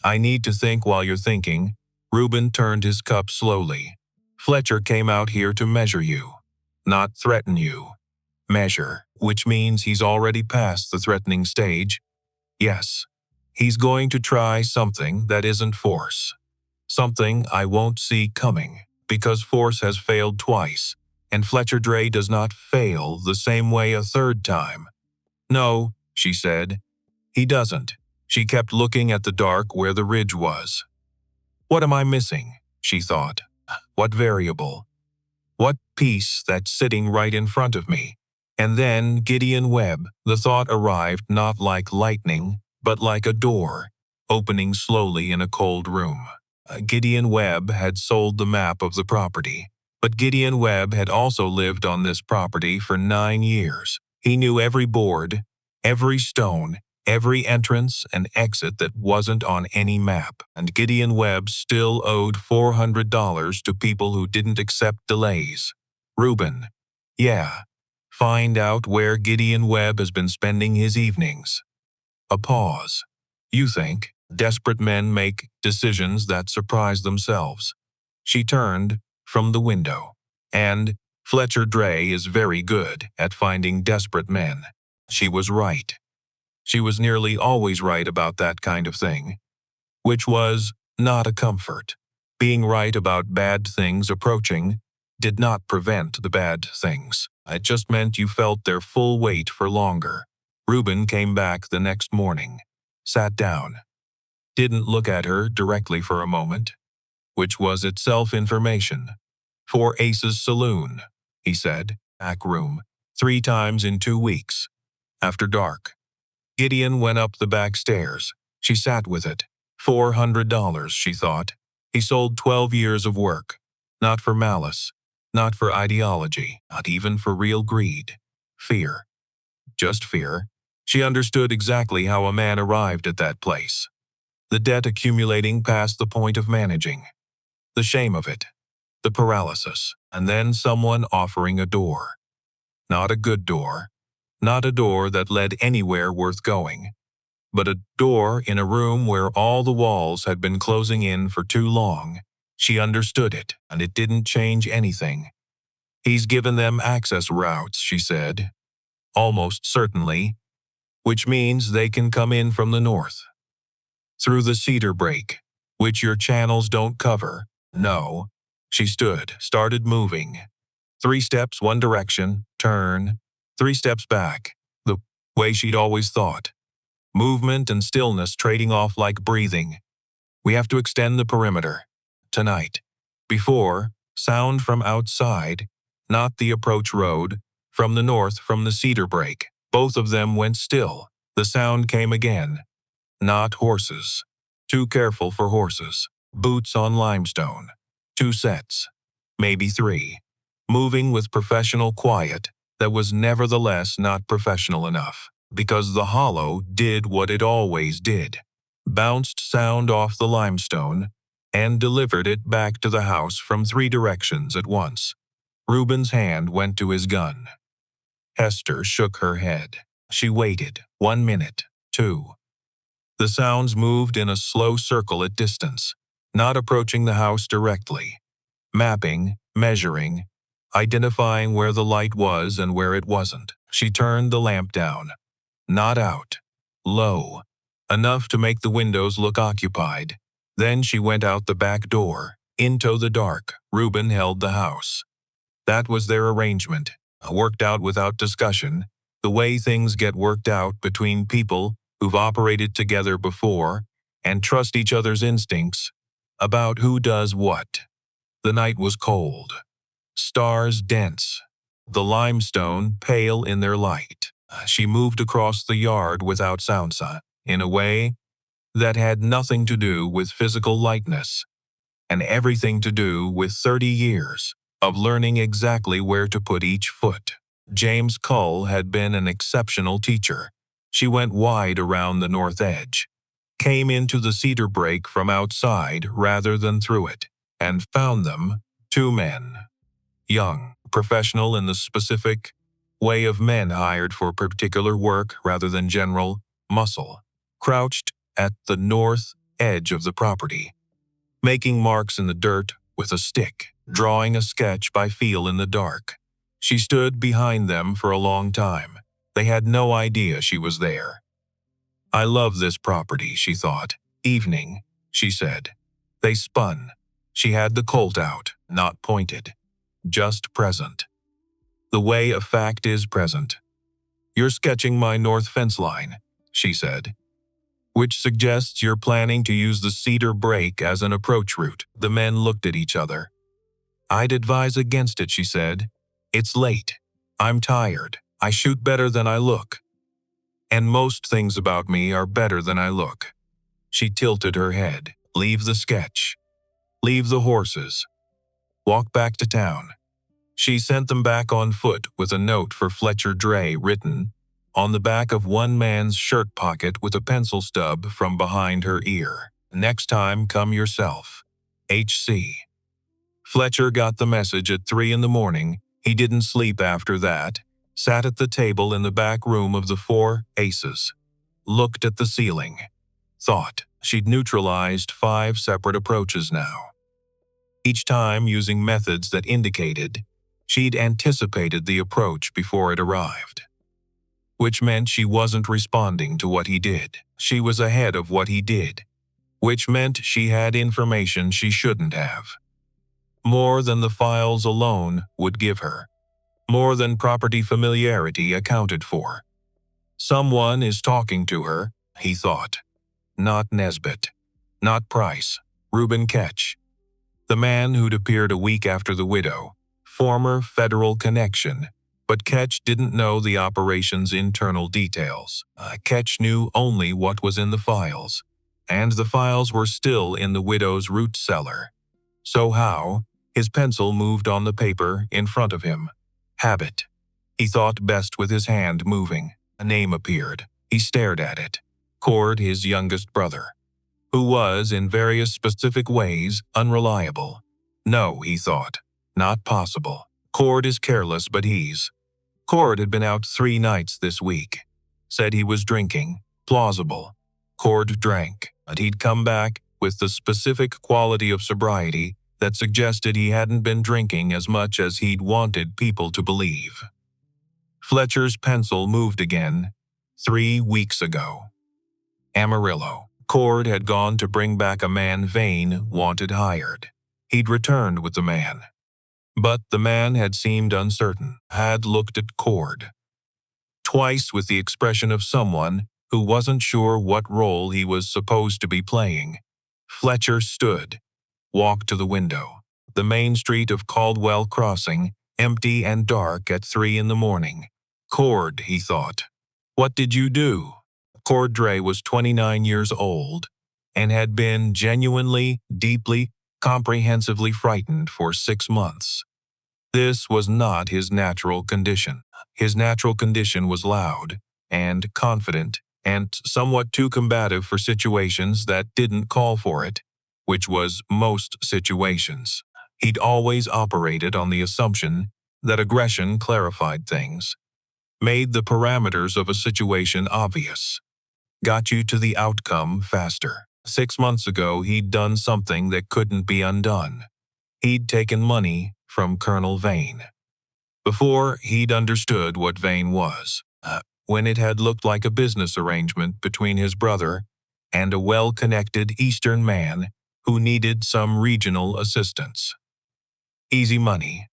I need to think while you're thinking. Reuben turned his cup slowly. Fletcher came out here to measure you. Not threaten you. Measure, which means he's already past the threatening stage. Yes. He's going to try something that isn't force. Something I won't see coming, because force has failed twice, and Fletcher Dre does not fail the same way a third time. No, she said. He doesn't. She kept looking at the dark where the ridge was. What am I missing? She thought. What variable? What piece that's sitting right in front of me? And then Gideon Webb, the thought arrived not like lightning, but like a door, opening slowly in a cold room. Gideon Webb had sold the map of the property, but Gideon Webb had also lived on this property for 9 years. He knew every board, every stone, every entrance and exit that wasn't on any map, and Gideon Webb still owed $400 to people who didn't accept delays. Reuben. Yeah. Find out where Gideon Webb has been spending his evenings. A pause. You think. Desperate men make decisions that surprise themselves. She turned from the window. And Fletcher Dre is very good at finding desperate men. She was right. She was nearly always right about that kind of thing, which was not a comfort. Being right about bad things approaching did not prevent the bad things. It just meant you felt their full weight for longer. Reuben came back the next morning, sat down, didn't look at her directly for a moment, which was itself information. 4 Aces Saloon, he said, back room, 3 times in 2 weeks. After dark. Gideon went up the back stairs. She sat with it. $400, she thought. He sold 12 years of work. Not for malice. Not for ideology. Not even for real greed. Fear. Just fear. She understood exactly how a man arrived at that place. The debt accumulating past the point of managing. The shame of it. The paralysis. And then someone offering a door. Not a good door. Not a door that led anywhere worth going, but a door in a room where all the walls had been closing in for too long. She understood it, and it didn't change anything. He's given them access routes, she said. Almost certainly, which means they can come in from the north. Through the cedar break, which your channels don't cover. No. She stood, started moving. 3 steps one direction, turn. 3 steps back, the way she'd always thought. Movement and stillness trading off like breathing. We have to extend the perimeter. Tonight. Before, sound from outside, not the approach road, from the north from the cedar break. Both of them went still. The sound came again. Not horses. Too careful for horses. Boots on limestone. 2 sets. Maybe 3. Moving with professional quiet. That was nevertheless not professional enough, because the hollow did what it always did. Bounced sound off the limestone and delivered it back to the house from 3 directions at once. Reuben's hand went to his gun. Hester shook her head. She waited. 1 minute, 2. The sounds moved in a slow circle at distance, not approaching the house directly. mapping, measuring, identifying where the light was and where it wasn't. She turned the lamp down. Not out. Low. Enough to make the windows look occupied. Then she went out the back door. Into the dark. Reuben held the house. That was their arrangement. Worked out without discussion. The way things get worked out between people who've operated together before and trust each other's instincts about who does what. The night was cold. Stars dense. The limestone pale in their light. She moved across the yard without sound in a way that had nothing to do with physical lightness and everything to do with 30 years of learning exactly where to put each foot. James Cull had been an exceptional teacher. She went wide around the north edge, came into the cedar break from outside rather than through it, and found them, two men. Young, professional in the specific way of men hired for particular work rather than general muscle, crouched at the north edge of the property, making marks in the dirt with a stick, drawing a sketch by feel in the dark. She stood behind them for a long time. They had no idea she was there. I love this property, she thought. Evening, she said. They spun. She had the Colt out, not pointed, just present. The way a fact is present. You're sketching my north fence line, she said, which suggests you're planning to use the cedar break as an approach route. The men looked at each other. I'd advise against it, she said. It's late. I'm tired. I shoot better than I look. And most things about me are better than I look. She tilted her head. Leave the sketch. Leave the horses. Walk back to town. She sent them back on foot with a note for Fletcher Dray written on the back of one man's shirt pocket with a pencil stub from behind her ear. Next time, come yourself. H.C. Fletcher got the message at 3 in the morning. He didn't sleep after that. Sat at the table in the back room of the Four Aces. Looked at the ceiling. Thought she'd neutralized 5 separate approaches now. Each time using methods that indicated she'd anticipated the approach before it arrived. Which meant she wasn't responding to what he did. She was ahead of what he did. Which meant she had information she shouldn't have. More than the files alone would give her. More than property familiarity accounted for. Someone is talking to her, he thought. Not Nesbitt. Not Price. Reuben Ketch. The man who'd appeared a week after the widow. Former federal connection. But Ketch didn't know the operation's internal details. Ketch knew only what was in the files. And the files were still in the widow's root cellar. So how? His pencil moved on the paper in front of him. Habit. He thought best with his hand moving. A name appeared. He stared at it. Cord, his youngest brother, who was, in various specific ways, unreliable. No, he thought. Not possible. Cord is careless, but he's. Cord had been out 3 nights this week. Said he was drinking. Plausible. Cord drank, but he'd come back with the specific quality of sobriety that suggested he hadn't been drinking as much as he'd wanted people to believe. Fletcher's pencil moved again. 3 weeks ago. Amarillo. Cord had gone to bring back a man Vane wanted hired. He'd returned with the man. But the man had seemed uncertain, had looked at Cord. Twice with the expression of someone who wasn't sure what role he was supposed to be playing. Fletcher stood, walked to the window. The main street of Caldwell Crossing, empty and dark at 3 in the morning. Cord, he thought. What did you do? Cord Dray was 29 years old and had been genuinely, deeply, comprehensively frightened for 6 months. This was not his natural condition. His natural condition was loud and confident and somewhat too combative for situations that didn't call for it, which was most situations. He'd always operated on the assumption that aggression clarified things, made the parameters of a situation obvious, got you to the outcome faster. 6 months ago, he'd done something that couldn't be undone. He'd taken money from Colonel Vane. Before he'd understood what Vane was, when it had looked like a business arrangement between his brother and a well-connected Eastern man who needed some regional assistance. Easy money.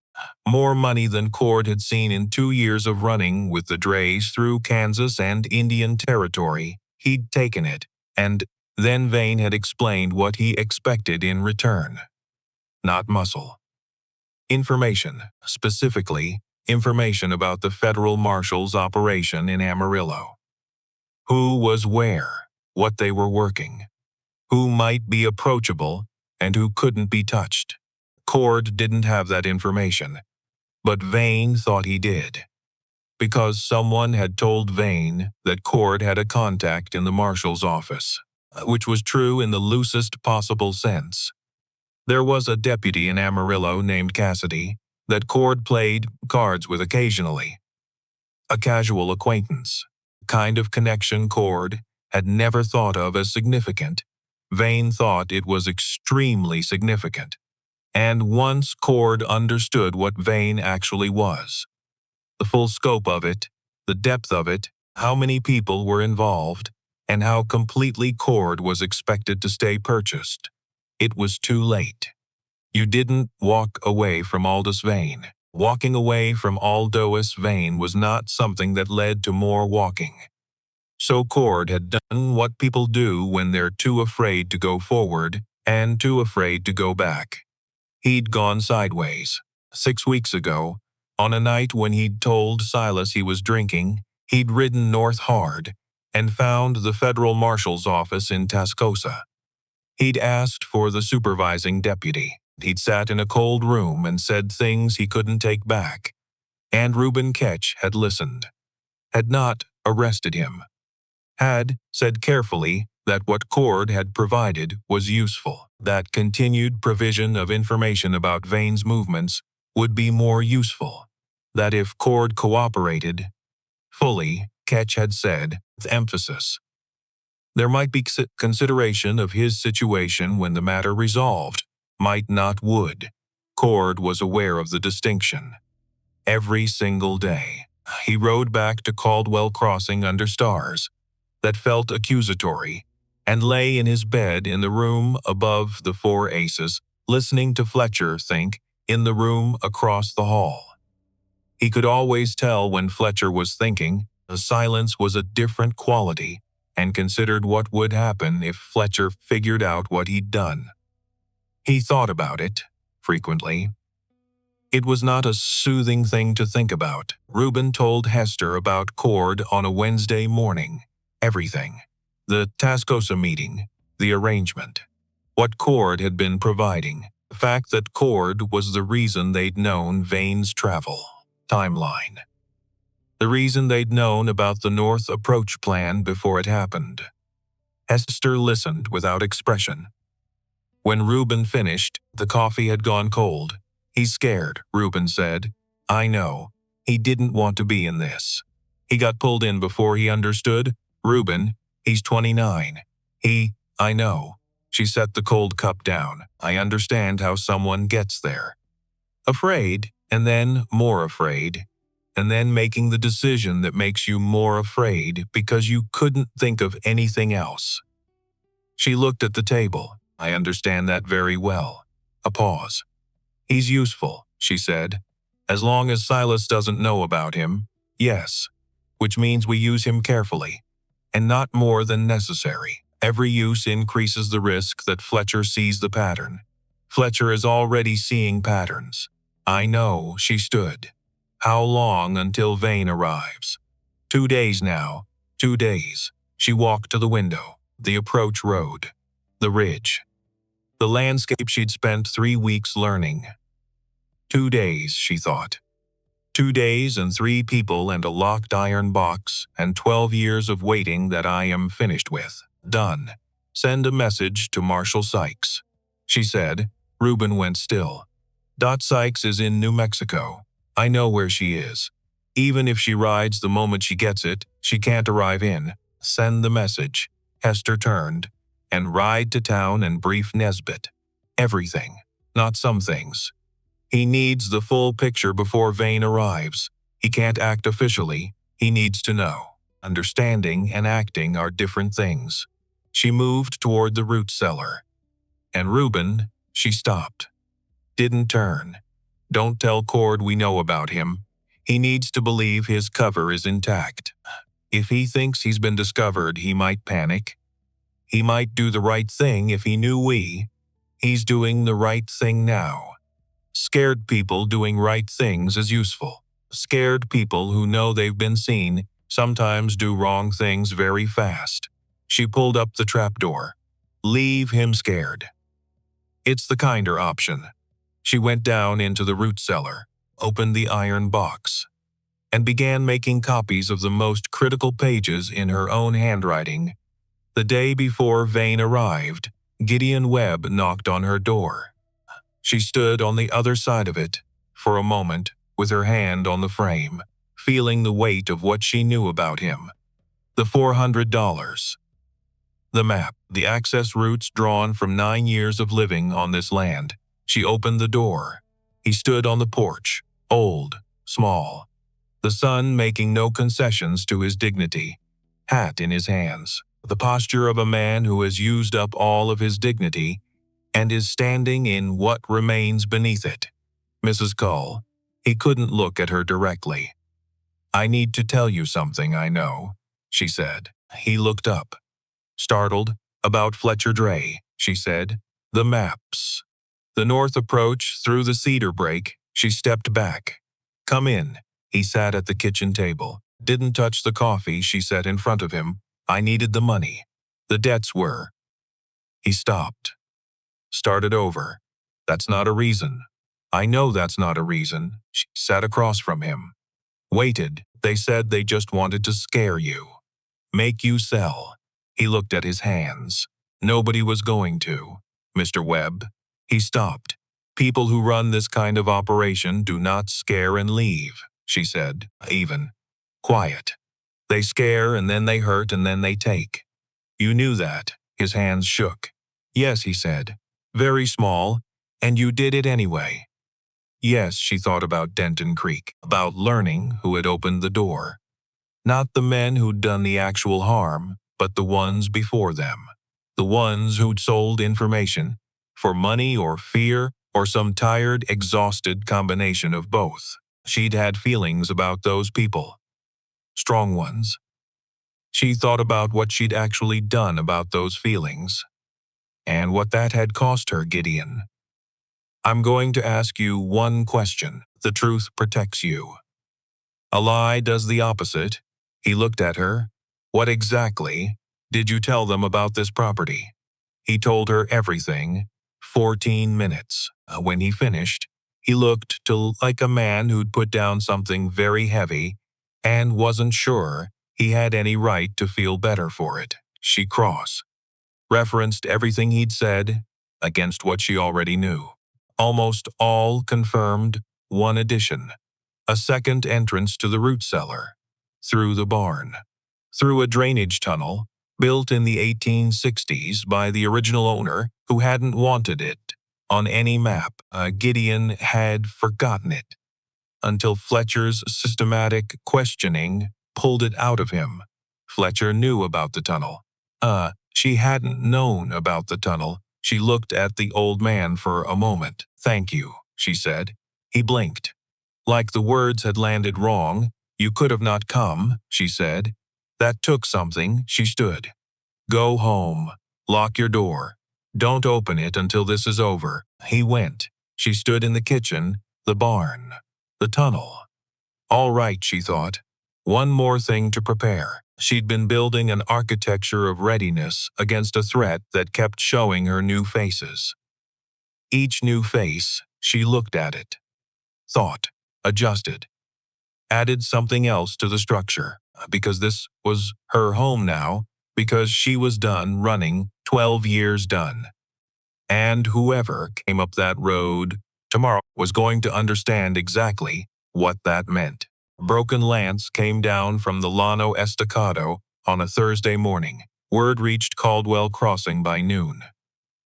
More money than Cord had seen in 2 years of running with the drays through Kansas and Indian Territory. He'd taken it, and then Vane had explained what he expected in return. Not muscle. Information, specifically, information about the federal marshal's operation in Amarillo. Who was where, what they were working, who might be approachable, and who couldn't be touched. Cord didn't have that information, but Vane thought he did, because someone had told Vane that Cord had a contact in the marshal's office, which was true in the loosest possible sense. There was a deputy in Amarillo named Cassidy that Cord played cards with occasionally. A casual acquaintance, kind of connection Cord had never thought of as significant. Vane thought it was extremely significant. And once Cord understood what Vane actually was, the full scope of it, the depth of it, how many people were involved, and how completely Cord was expected to stay purchased, it was too late. You didn't walk away from Aldous Vane. Walking away from Aldous Vane was not something that led to more walking. So Cord had done what people do when they're too afraid to go forward and too afraid to go back. He'd gone sideways. 6 weeks ago, on a night when he'd told Silas he was drinking, he'd ridden north hard and found the federal marshal's office in Tascosa. He'd asked for the supervising deputy. He'd sat in a cold room and said things he couldn't take back. And Reuben Ketch had listened. Had not arrested him. Had said carefully that what Cord had provided was useful. That continued provision of information about Vane's movements would be more useful. That if Cord cooperated fully, Ketch had said, with emphasis, there might be consideration of his situation when the matter resolved. Might not would. Cord was aware of the distinction. Every single day, he rode back to Caldwell Crossing under stars that felt accusatory, and lay in his bed in the room above the Four Aces, listening to Fletcher think in the room across the hall. He could always tell when Fletcher was thinking. The silence was a different quality, and considered what would happen if Fletcher figured out what he'd done. He thought about it, frequently. It was not a soothing thing to think about. Reuben told Hester about Cord on a Wednesday morning. Everything. The Tascosa meeting, the arrangement, what Cord had been providing, the fact that Cord was the reason they'd known Vane's travel timeline, the reason they'd known about the North approach plan before it happened. Hester listened without expression. When Reuben finished, the coffee had gone cold. He's scared, Reuben said. I know. He didn't want to be in this. He got pulled in before he understood. Reuben, he's 29. I know. She set the cold cup down. I understand how someone gets there. Afraid, and then more afraid, and then making the decision that makes you more afraid because you couldn't think of anything else. She looked at the table. I understand that very well. A pause. He's useful, she said. As long as Silas doesn't know about him, yes. Which means we use him carefully. And not more than necessary. Every use increases the risk that Fletcher sees the pattern. Fletcher is already seeing patterns. I know, she stood. How long until Vane arrives? 2 days now. 2 days. She walked to the window. The approach road. The ridge. The landscape she'd spent 3 weeks learning. 2 days, she thought. 2 days and 3 people and a locked iron box and 12 years of waiting that I am finished with. Done. Send a message to Marshal Sykes. She said. Reuben went still. Dot Sykes is in New Mexico. I know where she is. Even if she rides the moment she gets it, she can't arrive in. Send the message. Hester turned. And ride to town and brief Nesbit. Everything. not some things. He needs the full picture before Vane arrives. He can't act officially. He needs to know. Understanding and acting are different things. She moved toward the root cellar. And Reuben, she stopped. Didn't turn. Don't tell Cord we know about him. He needs to believe his cover is intact. If he thinks he's been discovered, he might panic. He might do the right thing if he knew he's doing the right thing now. Scared people doing right things is useful. Scared people who know they've been seen sometimes do wrong things very fast. She pulled up the trapdoor. Leave him scared. It's the kinder option. She went down into the root cellar, opened the iron box, and began making copies of the most critical pages in her own handwriting. The day before Vane arrived, Gideon Webb knocked on her door. She stood on the other side of it, for a moment, with her hand on the frame, feeling the weight of what she knew about him. The $400. The map, the access routes drawn from 9 years of living on this land. She opened the door. He stood on the porch, old, small, the sun making no concessions to his dignity, hat in his hands, the posture of a man who has used up all of his dignity and is standing in what remains beneath it. Mrs. Cull. He couldn't look at her directly. I need to tell you something, I know, she said. He looked up. Startled. About Fletcher Dray, she said. The maps. The north approach through the cedar break. She stepped back. Come in. He sat at the kitchen table. Didn't touch the coffee, she said in front of him. I needed the money. The debts were. He stopped. Started over. That's not a reason. I know that's not a reason. She sat across from him. Waited. They said they just wanted to scare you. Make you sell. He looked at his hands. Nobody was going to. Mr. Webb. He stopped. People who run this kind of operation do not scare and leave, she said, even. Quiet. They scare and then they hurt and then they take. You knew that. His hands shook. Yes, he said. Very small, and you did it anyway. Yes, she thought about Denton Creek, about learning who had opened the door. Not the men who'd done the actual harm, but the ones before them. The ones who'd sold information, for money or fear or some tired, exhausted combination of both. She'd had feelings about those people. Strong ones. She thought about what she'd actually done about those feelings, and what that had cost her, Gideon. I'm going to ask you one question. The truth protects you. A lie does the opposite. He looked at her. What exactly did you tell them about this property? He told her everything. 14 minutes. When he finished, he looked like a man who'd put down something very heavy and wasn't sure he had any right to feel better for it. She referenced everything he'd said against what she already knew. Almost all confirmed one addition. A second entrance to the root cellar. Through the barn. Through a drainage tunnel built in the 1860s by the original owner who hadn't wanted it on any map. Gideon had forgotten it until Fletcher's systematic questioning pulled it out of him. Fletcher knew about the tunnel. She hadn't known about the tunnel. She looked at the old man for a moment. Thank you, she said. He blinked. Like the words had landed wrong. You could have not come, she said. That took something. She stood. Go home. Lock your door. Don't open it until this is over. He went. She stood in the kitchen, the barn, the tunnel. All right, she thought. One more thing to prepare. She'd been building an architecture of readiness against a threat that kept showing her new faces. Each new face, she looked at it. Thought. Adjusted. Added something else to the structure. Because this was her home now. Because she was done running, 12 years done. And whoever came up that road tomorrow was going to understand exactly what that meant. Broken Lance came down from the Llano Estacado on a Thursday morning. Word reached Caldwell Crossing by noon.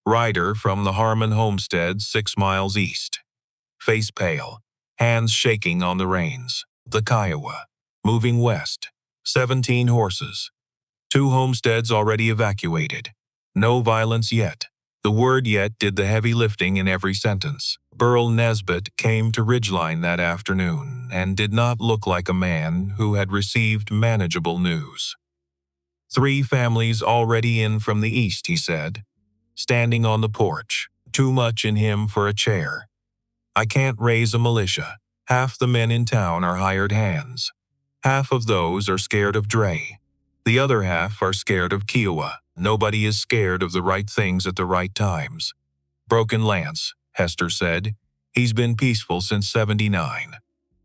Rider from the Harmon homestead 6 miles east. Face pale, hands shaking on the reins. The Kiowa, moving west. 17 horses. 2 homesteads already evacuated. No violence yet. The word yet did the heavy lifting in every sentence. Burl Nesbitt came to Ridgeline that afternoon and did not look like a man who had received manageable news. 3 families already in from the east, he said, standing on the porch. Too much in him for a chair. I can't raise a militia. Half the men in town are hired hands. Half of those are scared of Dre. The other half are scared of Kiowa. Nobody is scared of the right things at the right times. Broken Lance, Hester said. He's been peaceful since '79.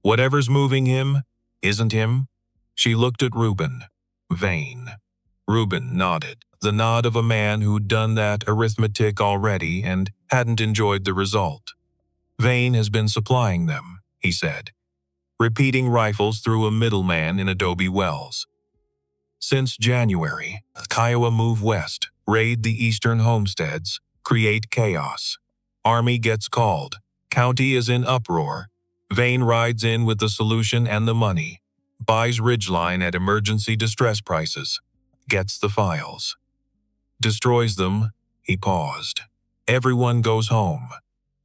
Whatever's moving him, isn't him. She looked at Reuben. Vain. Reuben nodded, the nod of a man who'd done that arithmetic already and hadn't enjoyed the result. Vane has been supplying them, he said, repeating rifles through a middleman in Adobe Wells. Since January, Kiowa move west, raid the eastern homesteads, create chaos. Army gets called. County is in uproar. Vane rides in with the solution and the money, buys Ridgeline at emergency distress prices, gets the files. Destroys them, he paused. Everyone goes home.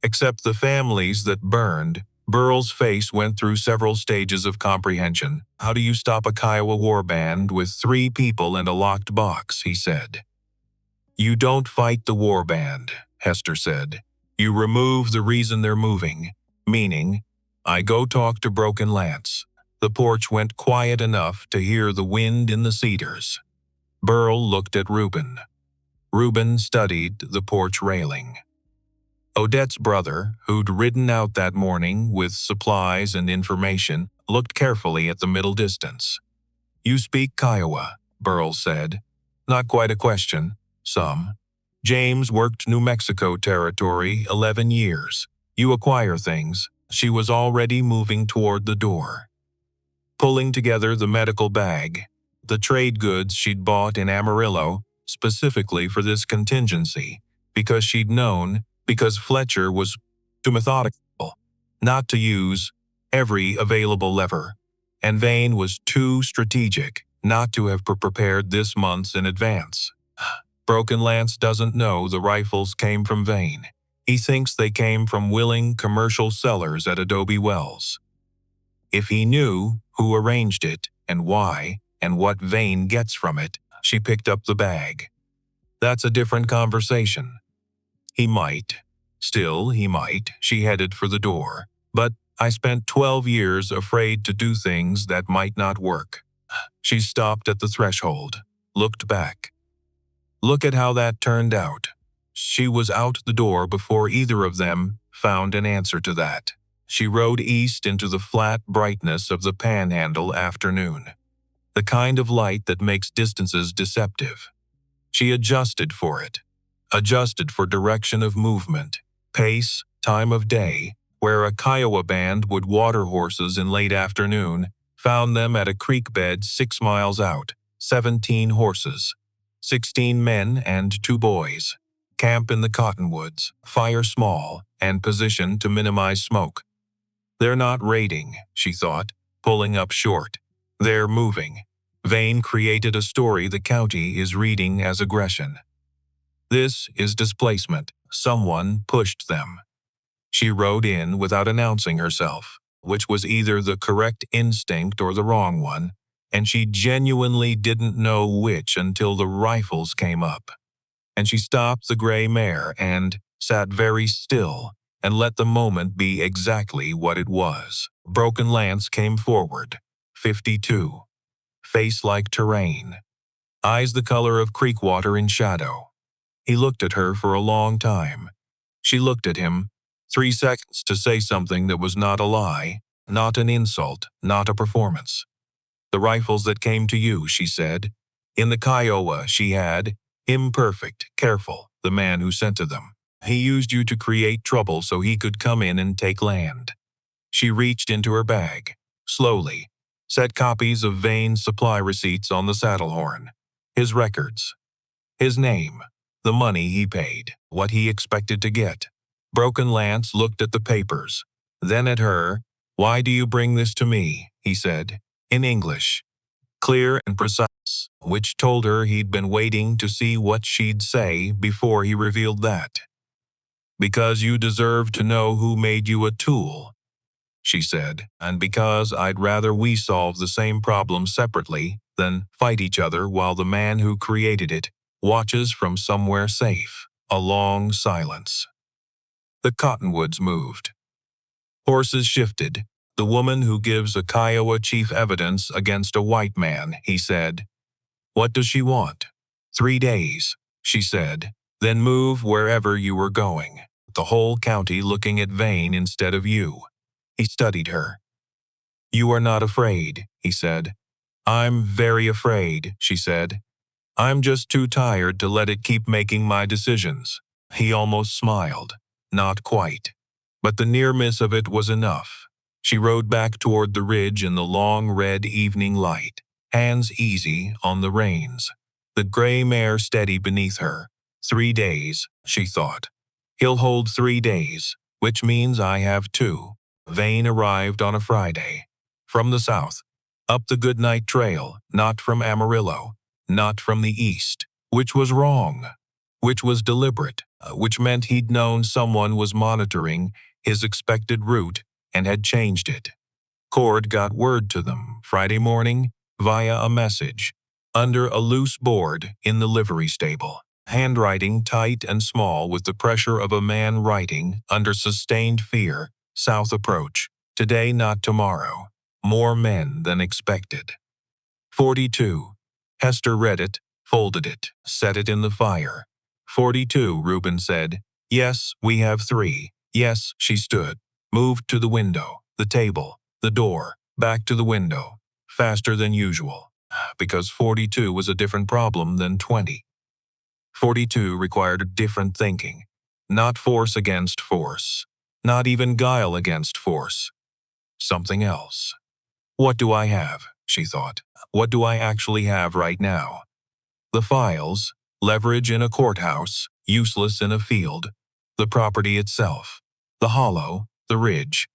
Except the families that burned. Burl's face went through several stages of comprehension. How do you stop a Kiowa warband with 3 people and a locked box, he said. You don't fight the warband, Hester said. You remove the reason they're moving, meaning, I go talk to Broken Lance. The porch went quiet enough to hear the wind in the cedars. Burl looked at Reuben. Reuben studied the porch railing. Odette's brother, who'd ridden out that morning with supplies and information, looked carefully at the middle distance. You speak Kiowa, Burl said. Not quite a question. Some. James worked New Mexico territory 11 years. You acquire things. She was already moving toward the door. Pulling together the medical bag, the trade goods she'd bought in Amarillo, specifically for this contingency, because she'd known, because Fletcher was too methodical, not to use every available lever, and Vane was too strategic not to have prepared this months in advance. Broken Lance doesn't know the rifles came from Vane. He thinks they came from willing commercial sellers at Adobe Wells. If he knew who arranged it and why and what Vane gets from it, she picked up the bag. That's a different conversation. He might. Still, he might. She headed for the door. But I spent 12 years afraid to do things that might not work. She stopped at the threshold, looked back. Look at how that turned out. She was out the door before either of them found an answer to that. She rode east into the flat brightness of the Panhandle afternoon, the kind of light that makes distances deceptive. She adjusted for it, adjusted for direction of movement, pace, time of day, where a Kiowa band would water horses in late afternoon, found them at a creek bed 6 miles out, 17 horses, 16 men and 2 boys. Camp in the cottonwoods, fire small, and positioned to minimize smoke. They're not raiding, she thought, pulling up short. They're moving. Vane created a story the county is reading as aggression. This is displacement. Someone pushed them. She rode in without announcing herself, which was either the correct instinct or the wrong one, and she genuinely didn't know which until the rifles came up. And she stopped the gray mare and sat very still and let the moment be exactly what it was. Broken Lance came forward, 52. Face like terrain. Eyes the color of creek water in shadow. He looked at her for a long time. She looked at him, 3 seconds to say something that was not a lie, not an insult, not a performance. The rifles that came to you, she said. In the Kiowa she had, imperfect, careful, the man who sent to them. He used you to create trouble so he could come in and take land. She reached into her bag, slowly, set copies of Vane's supply receipts on the saddle horn, his records, his name, the money he paid. what he expected to get. Broken Lance looked at the papers, then at her. "Why do you bring this to me?" he said, in English, clear and precise, which told her he'd been waiting to see what she'd say before he revealed that. "Because you deserve to know who made you a tool," she said, "and because I'd rather we solve the same problem separately than fight each other while the man who created it watches from somewhere safe." A long silence. The cottonwoods moved. Horses shifted. "The woman who gives a Kiowa chief evidence against a white man," he said. "What does she want?" 3 days, she said. "Then move wherever you were going. The whole county looking at Vane instead of you." He studied her. "You are not afraid," he said. "I'm very afraid," she said. "I'm just too tired to let it keep making my decisions." He almost smiled. Not quite. But the near miss of it was enough. She rode back toward the ridge in the long red evening light, hands easy on the reins, the gray mare steady beneath her. 3 days, she thought. He'll hold 3 days, which means I have 2. Vane arrived on a Friday. From the south. Up the Goodnight Trail, not from Amarillo, not from the east, which was wrong, which was deliberate, which meant he'd known someone was monitoring his expected route and had changed it. Cord got word to them Friday morning via a message, under a loose board in the livery stable. Handwriting tight and small with the pressure of a man writing under sustained fear. South approach. Today, not tomorrow. More men than expected. 42. Hester read it, folded it, set it in the fire. 42, Reuben said. "Yes, we have 3. Yes," she stood. Moved to the window, the table, the door, back to the window. Faster than usual. Because 42 was a different problem than 20. 42 required different thinking. Not force against force. Not even guile against force. Something else. What do I have, she thought. What do I actually have right now? The files, leverage in a courthouse, useless in a field, the property itself, the hollow, the ridge,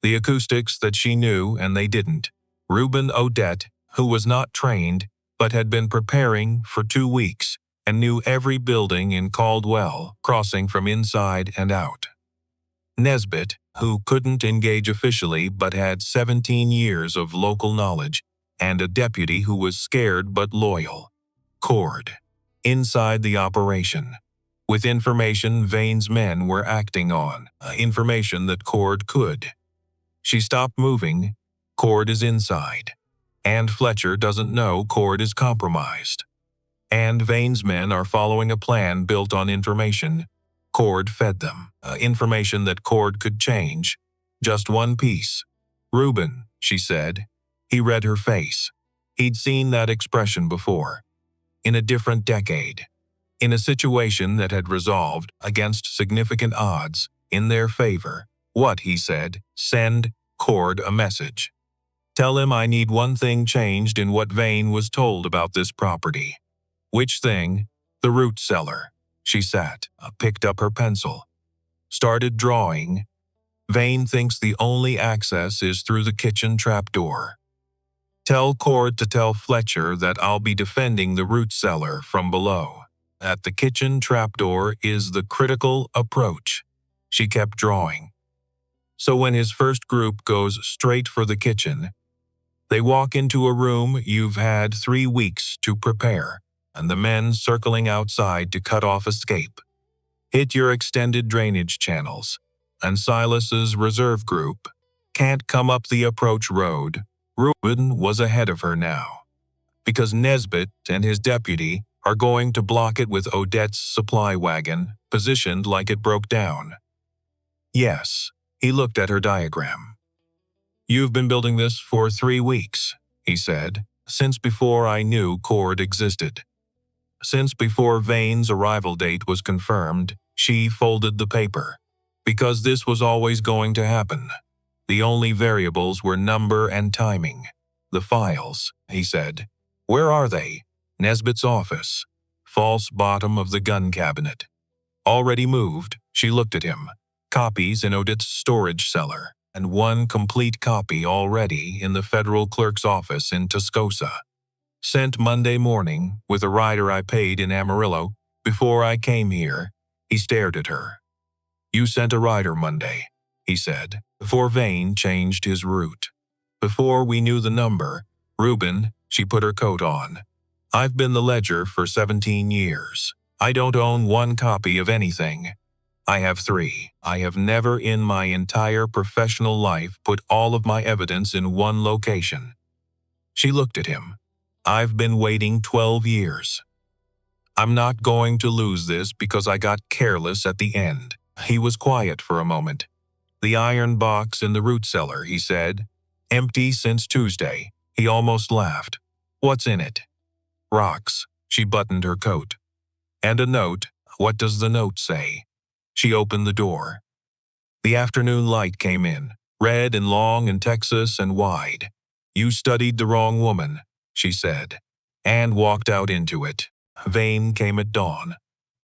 the acoustics that she knew and they didn't. Reuben Odette, who was not trained, but had been preparing for 2 weeks and knew every building in Caldwell Crossing from inside and out. Nesbitt, who couldn't engage officially but had 17 years of local knowledge, and a deputy who was scared but loyal. Cord. Inside the operation. With information Vane's men were acting on, information that Cord could. She stopped moving. Cord is inside. And Fletcher doesn't know Cord is compromised. And Vane's men are following a plan built on information Cord fed them, information that Cord could change. Just one piece. "Reuben," she said. He read her face. He'd seen that expression before. In a different decade. In a situation that had resolved, against significant odds, in their favor. "What," he said, "send Cord a message. Tell him I need one thing changed in what Vane was told about this property." "Which thing?" "The root cellar." She sat, picked up her pencil. Started drawing. "Vane thinks the only access is through the kitchen trapdoor. Tell Cord to tell Fletcher that I'll be defending the root cellar from below. That the kitchen trapdoor is the critical approach." She kept drawing. "So when his first group goes straight for the kitchen, they walk into a room you've had 3 weeks to prepare, and the men circling outside to cut off escape. Hit your extended drainage channels, and Silas's reserve group can't come up the approach road." Reuben was ahead of her now. "Because Nesbitt and his deputy are going to block it with Odette's supply wagon, positioned like it broke down." "Yes." He looked at her diagram. "You've been building this for 3 weeks, he said, "since before I knew Cord existed. Since before Vane's arrival date was confirmed." She folded the paper. "Because this was always going to happen. The only variables were number and timing." "The files," he said. "Where are they?" "Nesbitt's office. False bottom of the gun cabinet." Already moved, she looked at him. Copies in Odette's storage cellar, and one complete copy already in the federal clerk's office in Tascosa. Sent Monday morning with a rider I paid in Amarillo before I came here. He stared at her. You sent a rider Monday, he said, before Vane changed his route. Before we knew the number, Reuben, she put her coat on. I've been the ledger for 17 years. I don't own one copy of anything. I have 3. I have never in my entire professional life put all of my evidence in one location. She looked at him. I've been waiting 12 years. I'm not going to lose this because I got careless at the end. He was quiet for a moment. The iron box in the root cellar, he said. Empty since Tuesday. He almost laughed. What's in it? Rocks. She buttoned her coat. And a note. What does the note say? She opened the door. The afternoon light came in, red and long in Texas and wide. You studied the wrong woman, she said, and walked out into it. Vane came at dawn.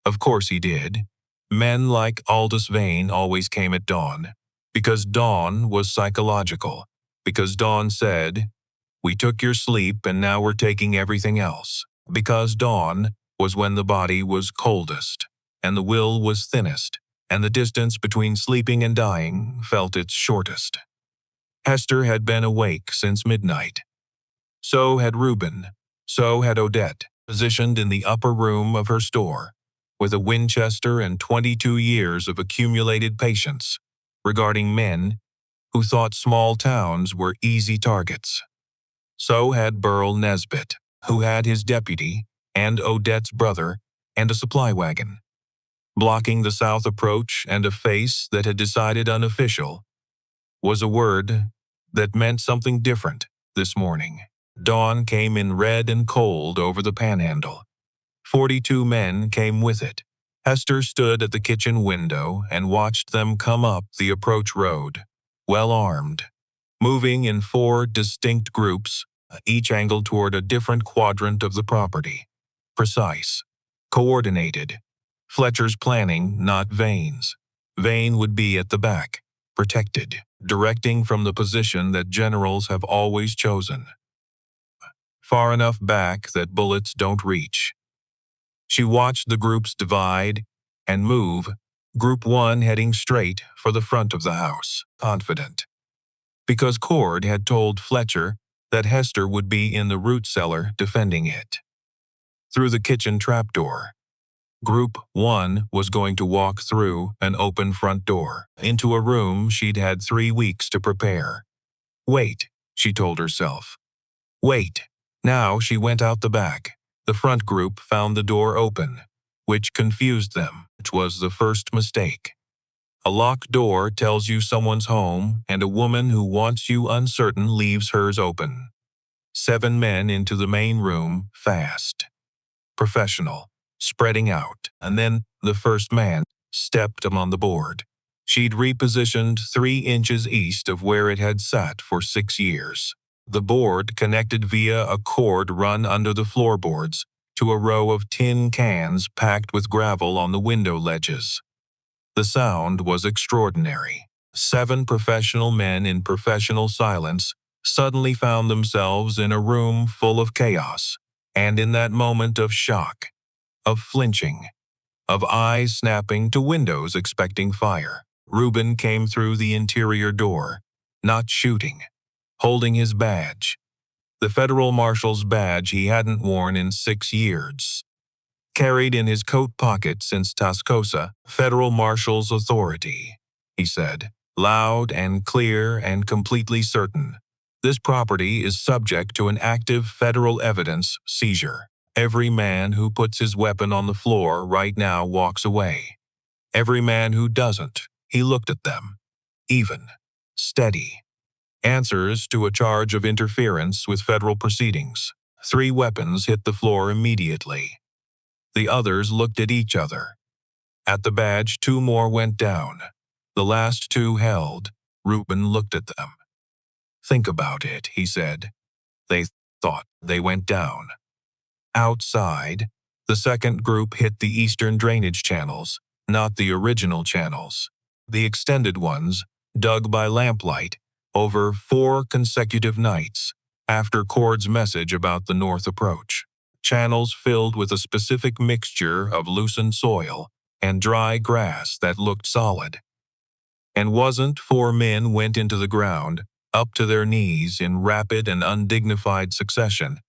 Of course he did. Men like Aldous Vane always came at dawn, because dawn was psychological, because dawn said, we took your sleep and now we're taking everything else, because dawn was when the body was coldest, and the will was thinnest, and the distance between sleeping and dying felt its shortest. Hester had been awake since midnight. So had Reuben. So had Odette, positioned in the upper room of her store, with a Winchester and 22 years of accumulated patience, regarding men who thought small towns were easy targets. So had Burl Nesbitt, who had his deputy, and Odette's brother, and a supply wagon. Blocking the south approach and a face that had decided unofficial was a word that meant something different this morning. Dawn came in red and cold over the panhandle. 42 men came with it. Hester stood at the kitchen window and watched them come up the approach road, well armed, moving in 4 distinct groups, each angled toward a different quadrant of the property. Precise, coordinated. Fletcher's planning, not Vane's. Vane would be at the back, protected, directing from the position that generals have always chosen. Far enough back that bullets don't reach. She watched the groups divide and move, Group 1 heading straight for the front of the house, confident. Because Cord had told Fletcher that Hester would be in the root cellar defending it. Through the kitchen trapdoor. Group 1 was going to walk through an open front door, into a room she'd had 3 weeks to prepare. Wait, she told herself. Wait. Now she went out the back. The front group found the door open, which confused them, which was the first mistake. A locked door tells you someone's home, and a woman who wants you uncertain leaves hers open. 7 men into the main room, fast. Professional, spreading out, and then the first man stepped on the board. She'd repositioned 3 inches east of where it had sat for 6 years. The board connected via a cord run under the floorboards to a row of tin cans packed with gravel on the window ledges. The sound was extraordinary. 7 professional men in professional silence suddenly found themselves in a room full of chaos, and in that moment of shock, of flinching, of eyes snapping to windows expecting fire, Reuben came through the interior door, not shooting, holding his badge, the federal marshal's badge he hadn't worn in 6 years. Carried in his coat pocket since Tascosa, federal marshal's authority, he said, loud and clear and completely certain. This property is subject to an active federal evidence seizure. Every man who puts his weapon on the floor right now walks away. Every man who doesn't, he looked at them. Even. Steady. Answers to a charge of interference with federal proceedings. 3 weapons hit the floor immediately. The others looked at each other. At the badge, 2 more went down. The last 2 held. Reuben looked at them. Think about it, he said. They thought they went down. Outside, the second group hit the eastern drainage channels, not the original channels. The extended ones, dug by lamplight, over 4 consecutive nights, after Cord's message about the north approach. Channels filled with a specific mixture of loosened soil and dry grass that looked solid. And wasn't 4 men went into the ground, up to their knees in rapid and undignified succession.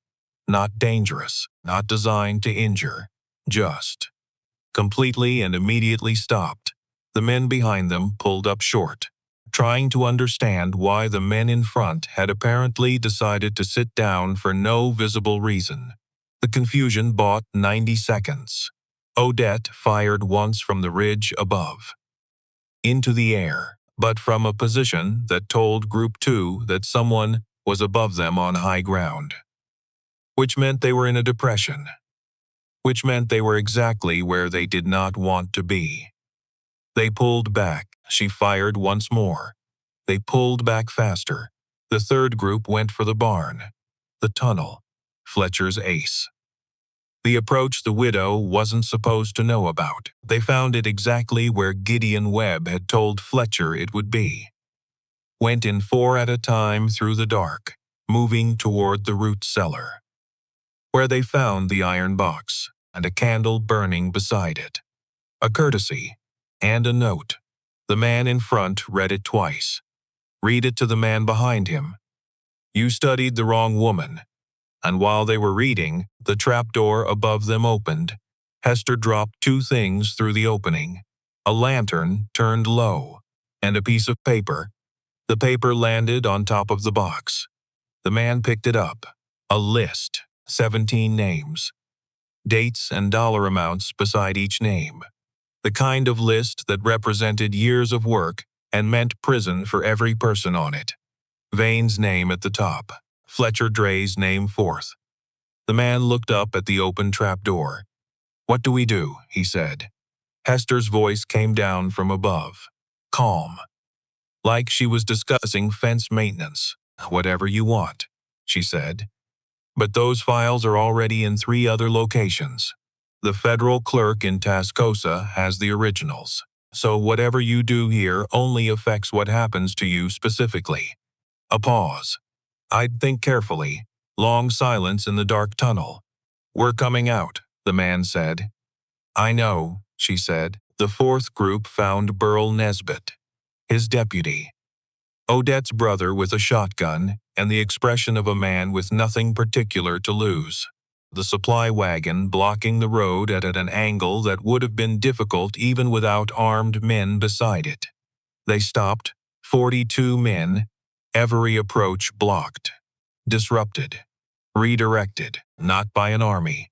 Not dangerous, not designed to injure, just completely and immediately stopped. The men behind them pulled up short, trying to understand why the men in front had apparently decided to sit down for no visible reason. The confusion bought 90 seconds. Odette fired once from the ridge above, into the air, but from a position that told Group 2 that someone was above them on high ground. Which meant they were in a depression. Which meant they were exactly where they did not want to be. They pulled back. She fired once more. They pulled back faster. The third group went for the barn. The tunnel. Fletcher's ace. The approach the widow wasn't supposed to know about. They found it exactly where Gideon Webb had told Fletcher it would be. Went in 4 at a time through the dark, moving toward the root cellar, where they found the iron box and a candle burning beside it. A courtesy and a note. The man in front read it twice. Read it to the man behind him. You studied the wrong woman. And while they were reading, the trapdoor above them opened. Hester dropped 2 things through the opening. A lantern turned low, and a piece of paper. The paper landed on top of the box. The man picked it up. A list, 17 names. Dates and dollar amounts beside each name. The kind of list that represented years of work and meant prison for every person on it. Vane's name at the top. Fletcher Dray's name 4th. The man looked up at the open trapdoor. "What do we do?" he said. Hester's voice came down from above, calm, like she was discussing fence maintenance. "Whatever you want," she said. "But those files are already in 3 other locations. The federal clerk in Tascosa has the originals, so whatever you do here only affects what happens to you specifically." A pause. I'd think carefully. Long silence in the dark tunnel. "We're coming out," the man said. "I know," she said. The 4th group found Burl Nesbitt, his deputy. Odette's brother with a shotgun and the expression of a man with nothing particular to lose. The supply wagon blocking the road at an angle that would have been difficult even without armed men beside it. They stopped, 42 men, every approach blocked, disrupted, redirected, not by an army,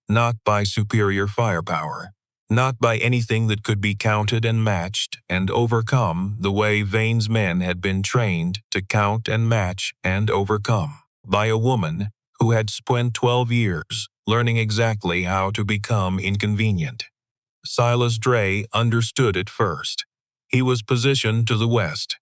not by superior firepower, not by anything that could be counted and matched and overcome the way Vane's men had been trained to count and match and overcome, by a woman who had spent 12 years learning exactly how to become inconvenient. Silas Dray understood it first. He was positioned to the west,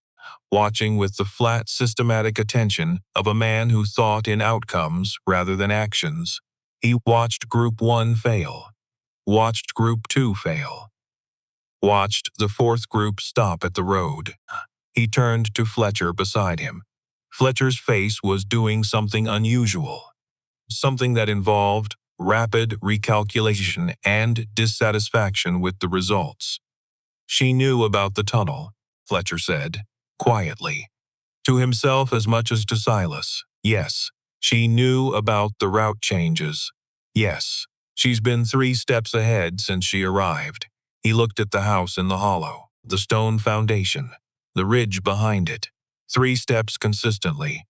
watching with the flat, systematic attention of a man who thought in outcomes rather than actions. He watched Group 1 fail, watched Group 2 fail, watched the 4th group stop at the road. He turned to Fletcher beside him. Fletcher's face was doing something unusual, something that involved rapid recalculation and dissatisfaction with the results. "She knew about the tunnel," Fletcher said, quietly, to himself as much as to Silas. "Yes, she knew about the route changes. Yes, she's been 3 steps ahead since she arrived." He looked at the house in the hollow, the stone foundation, the ridge behind it. 3 steps consistently,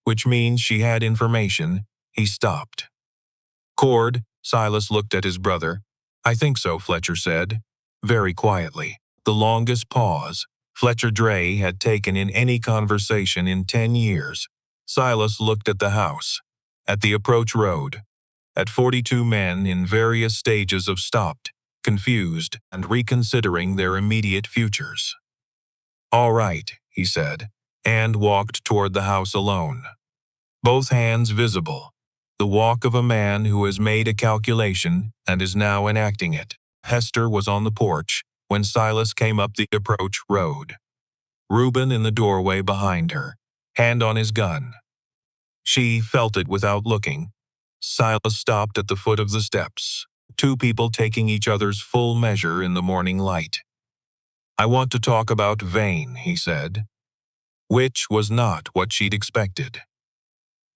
which means she had information. He stopped. "Cord," Silas looked at his brother. "I think so," Fletcher said, very quietly. The longest pause Fletcher Dray had taken in any conversation in 10 years. Silas looked at the house, at the approach road, at 42 men in various stages of stopped, confused, and reconsidering their immediate futures. "All right," he said, and walked toward the house alone. Both hands visible. The walk of a man who has made a calculation and is now enacting it. Hester was on the porch, when Silas came up the approach road. Reuben in the doorway behind her, hand on his gun. She felt it without looking. Silas stopped at the foot of the steps, two people taking each other's full measure in the morning light. "I want to talk about Vane," he said, which was not what she'd expected.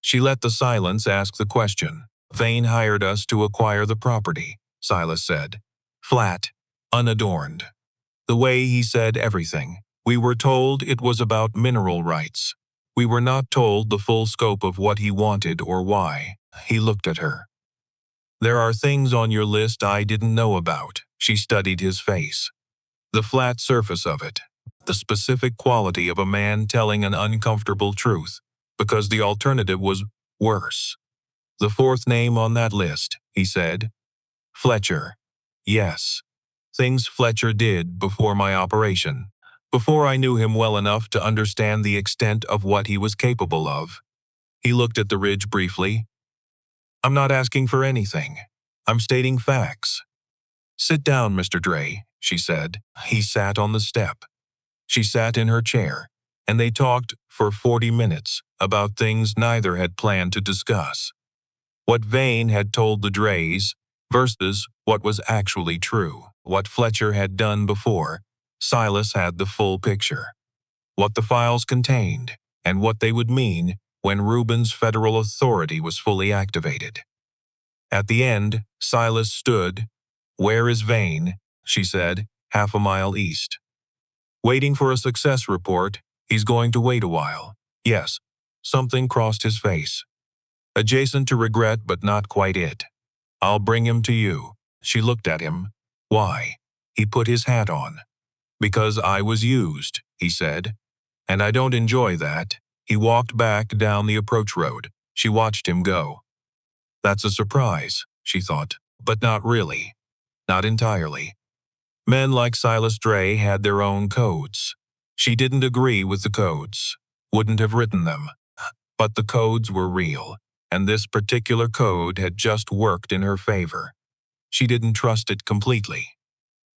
She let the silence ask the question. "Vane hired us to acquire the property," Silas said, flat, unadorned. The way he said everything. "We were told it was about mineral rights. We were not told the full scope of what he wanted or why." He looked at her. "There are things on your list I didn't know about." She studied his face. The flat surface of it. The specific quality of a man telling an uncomfortable truth, because the alternative was worse. "The fourth name on that list," he said. "Fletcher." "Yes. Things Fletcher did before my operation. Before I knew him well enough to understand the extent of what he was capable of." He looked at the ridge briefly. "I'm not asking for anything. I'm stating facts." "Sit down, Mr. Dre," she said. He sat on the step. She sat in her chair, and they talked for 40 minutes about things neither had planned to discuss. What Vane had told the Dreys versus what was actually true. What Fletcher had done before. Silas had the full picture. What the files contained, and what they would mean when Reuben's federal authority was fully activated. At the end, Silas stood. "Where is Vane?" she said, half a mile east. "Waiting for a success report. He's going to wait a while." "Yes." Something crossed his face. "Adjacent to regret, but not quite it. I'll bring him to you." She looked at him. "Why?" He put his hat on. "Because I was used," he said. "And I don't enjoy that." He walked back down the approach road. She watched him go. That's a surprise, she thought, but not really. Not entirely. Men like Silas Dre had their own codes. She didn't agree with the codes, wouldn't have written them. But the codes were real, and this particular code had just worked in her favor. She didn't trust it completely.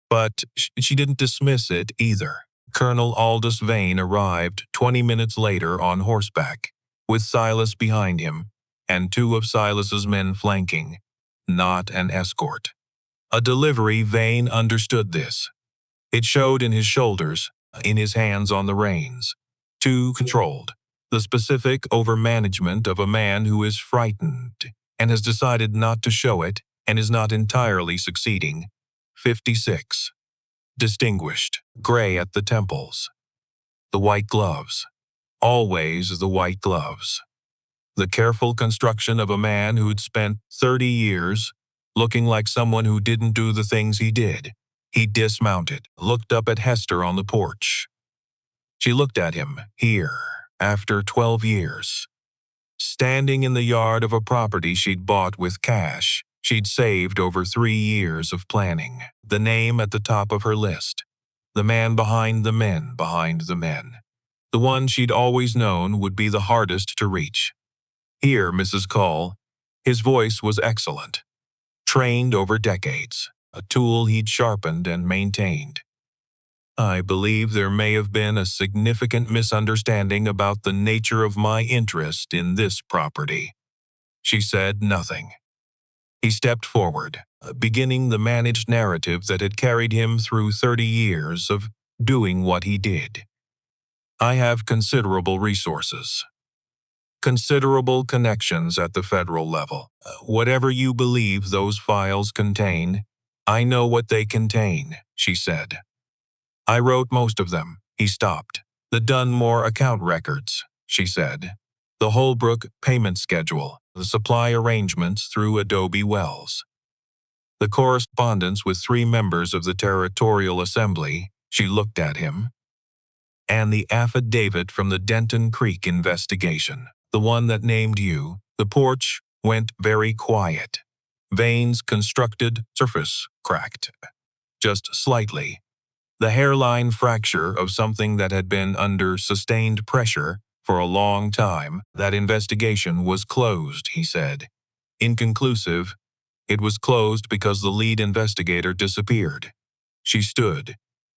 But she didn't dismiss it either. Colonel Aldous Vane arrived 20 minutes later on horseback, with Silas behind him, and two of Silas's men flanking. Not an escort. A delivery. Vane understood this. It showed in his shoulders, in his hands on the reins. Too controlled. The specific overmanagement of a man who is frightened and has decided not to show it and is not entirely succeeding. 56. Distinguished, gray at the temples. The white gloves. Always the white gloves. The careful construction of a man who'd spent 30 years looking like someone who didn't do the things he did. He dismounted, looked up at Hester on the porch. She looked at him, here, after 12 years. Standing in the yard of a property she'd bought with cash she'd saved over 3 years of planning. The name at the top of her list. The man behind the men behind the men. The one she'd always known would be the hardest to reach. "Here, Mrs. Call." His voice was excellent. Trained over decades. A tool he'd sharpened and maintained. "I believe there may have been a significant misunderstanding about the nature of my interest in this property." She said nothing. He stepped forward, beginning the managed narrative that had carried him through 30 years of doing what he did. "I have considerable resources. Considerable connections at the federal level. Whatever you believe those files contain, I know what they contain," she said. "I wrote most of them." He stopped. "The Dunmore account records," she said. "The Holbrook payment schedule, the supply arrangements through Adobe Wells. The correspondence with 3 members of the Territorial Assembly," she looked at him. "And the affidavit from the Denton Creek investigation, the one that named you." The porch went very quiet. Vane's constructed surface cracked. Just slightly. The hairline fracture of something that had been under sustained pressure for a long time. "That investigation was closed," he said. "Inconclusive. It was closed because the lead investigator disappeared." She stood,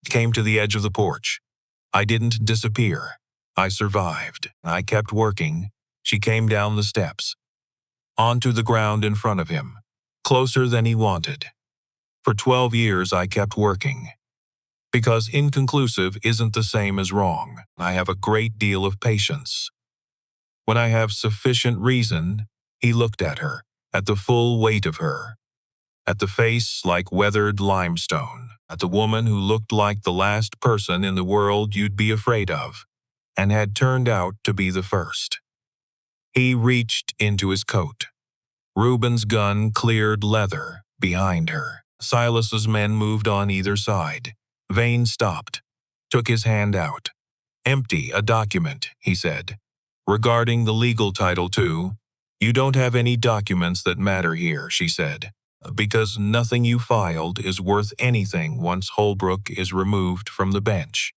came to the edge of the porch. I didn't disappear. I survived. I kept working. She came down the steps, onto the ground in front of him, closer than he wanted. For 12 years I kept working. Because inconclusive isn't the same as wrong. I have a great deal of patience. When I have sufficient reason, he looked at her, at the full weight of her, at the face like weathered limestone, at the woman who looked like the last person in the world you'd be afraid of, and had turned out to be the first. He reached into his coat. Reuben's gun cleared leather behind her. Silas's men moved on either side. Vane stopped, took his hand out. "Empty, a document," he said. "Regarding the legal title, too." "You don't have any documents that matter here," she said, "because nothing you filed is worth anything once Holbrook is removed from the bench."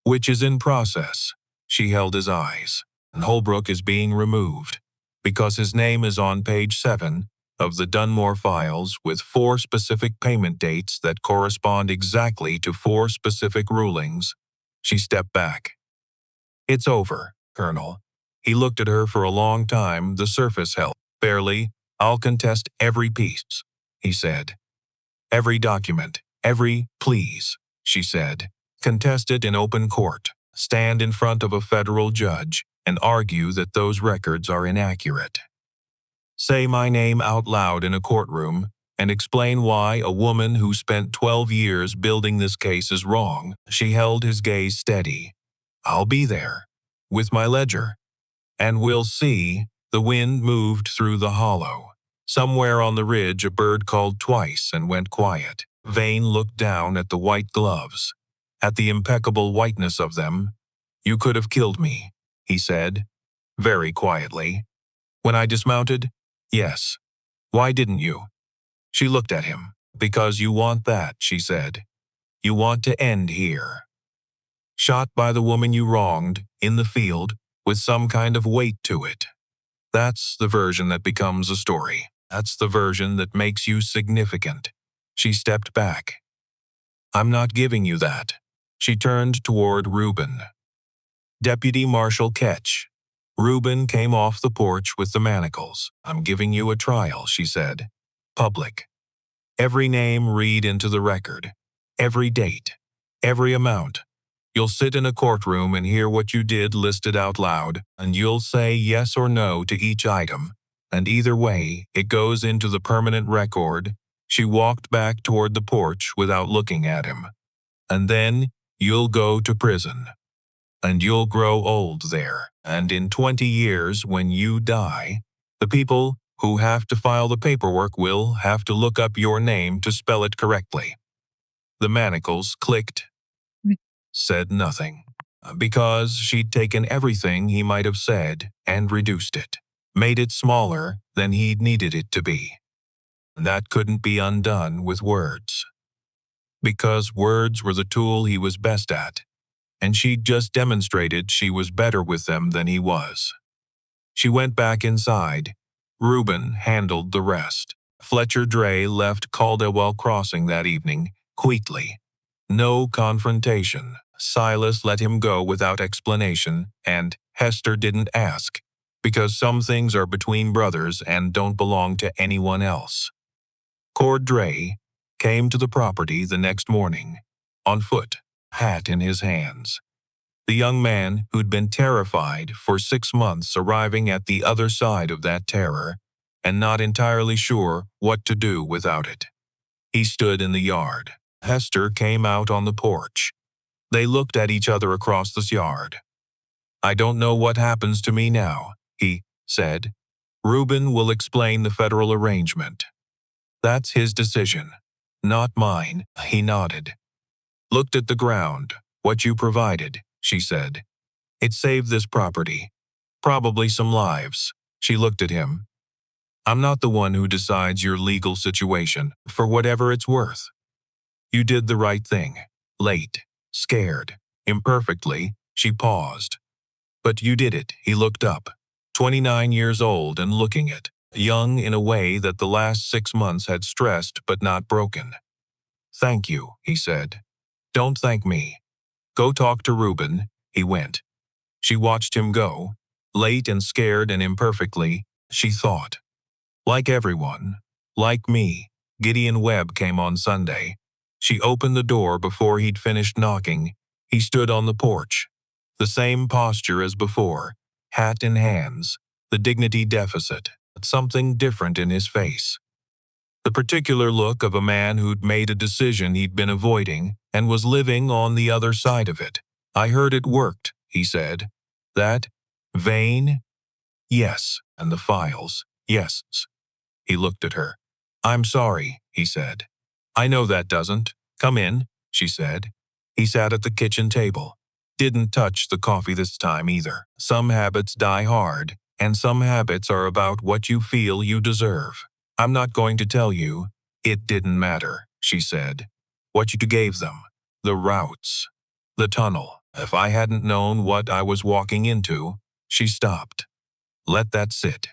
"Which is in process." She held his eyes. "And Holbrook is being removed, because his name is on page 7 of the Dunmore files with 4 specific payment dates that correspond exactly to 4 specific rulings." She stepped back. "It's over, Colonel." He looked at her for a long time, the surface held. "Barely. I'll contest every piece," he said. "Every document. Please," she said. "Contest it in open court. Stand in front of a federal judge and argue that those records are inaccurate. Say my name out loud in a courtroom and explain why a woman who spent 12 years building this case is wrong." She held his gaze steady. "I'll be there, with my ledger. And we'll see." The wind moved through the hollow. Somewhere on the ridge a bird called twice and went quiet. Vane looked down at the white gloves, at the impeccable whiteness of them. "You could have killed me," he said, very quietly. "When I dismounted? Yes. Why didn't you?" She looked at him. "Because you want that," she said. "You want to end here. Shot by the woman you wronged, in the field, with some kind of weight to it. That's the version that becomes a story. That's the version that makes you significant." She stepped back. "I'm not giving you that." She turned toward Reuben. "Deputy Marshal Ketch." Reuben came off the porch with the manacles. "I'm giving you a trial," she said. "Public. Every name read into the record. Every date. Every amount. You'll sit in a courtroom and hear what you did listed out loud, and you'll say yes or no to each item. And either way, it goes into the permanent record." She walked back toward the porch without looking at him. "And then you'll go to prison. And you'll grow old there. And in 20 years, when you die, the people who have to file the paperwork will have to look up your name to spell it correctly." The manacles clicked. Said nothing. Because she'd taken everything he might have said and reduced it, made it smaller than he'd needed it to be. That couldn't be undone with words. Because words were the tool he was best at, and she'd just demonstrated she was better with them than he was. She went back inside. Reuben handled the rest. Fletcher Dray left Caldwell Crossing that evening, quickly. No confrontation. Silas let him go without explanation, and Hester didn't ask, because some things are between brothers and don't belong to anyone else. Cord Dray came to the property the next morning, on foot, hat in his hands. The young man who'd been terrified for 6 months arriving at the other side of that terror, and not entirely sure what to do without it. He stood in the yard. Hester came out on the porch. They looked at each other across the yard. "I don't know what happens to me now," he said. "Reuben will explain the federal arrangement. That's his decision, not mine." He nodded. "Looked at the ground. What you provided," she said. "It saved this property. Probably some lives." She looked at him. "I'm not the one who decides your legal situation, for whatever it's worth. You did the right thing. Late. Scared. Imperfectly." She paused. "But you did it." He looked up. 29 years old and looking it. Young in a way that the last 6 months had stressed but not broken. Thank you, he said. Don't thank me. Go talk to Reuben. He went. She watched him go. Late and scared and imperfectly, she thought. Like everyone. Like me. Gideon Webb came on Sunday. She opened the door before he'd finished knocking. He stood on the porch. The same posture as before. Hat in hands. The dignity deficit. But something different in his face. The particular look of a man who'd made a decision he'd been avoiding and was living on the other side of it. I heard it worked, he said. That? Vain? Yes. And the files? Yes. He looked at her. I'm sorry, he said. I know that doesn't. Come in, she said. He sat at the kitchen table. Didn't touch the coffee this time either. Some habits die hard, and some habits are about what you feel you deserve. I'm not going to tell you. It didn't matter, she said. What you gave them. The routes. The tunnel. If I hadn't known what I was walking into, she stopped. Let that sit.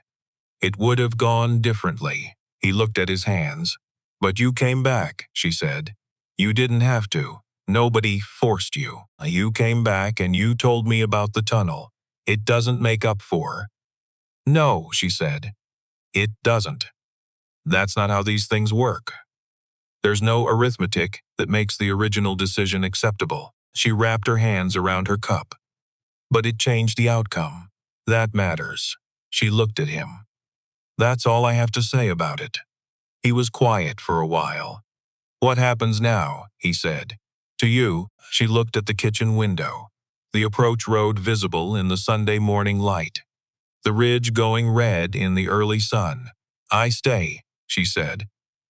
It would have gone differently. He looked at his hands. But you came back, she said. You didn't have to. Nobody forced you. You came back and you told me about the tunnel. It doesn't make up for. No, she said. It doesn't. That's not how these things work. There's no arithmetic that makes the original decision acceptable. She wrapped her hands around her cup. But it changed the outcome. That matters. She looked at him. That's all I have to say about it. He was quiet for a while. What happens now? He said. To you, she looked at the kitchen window. The approach road visible in the Sunday morning light. The ridge going red in the early sun. I stay, she said.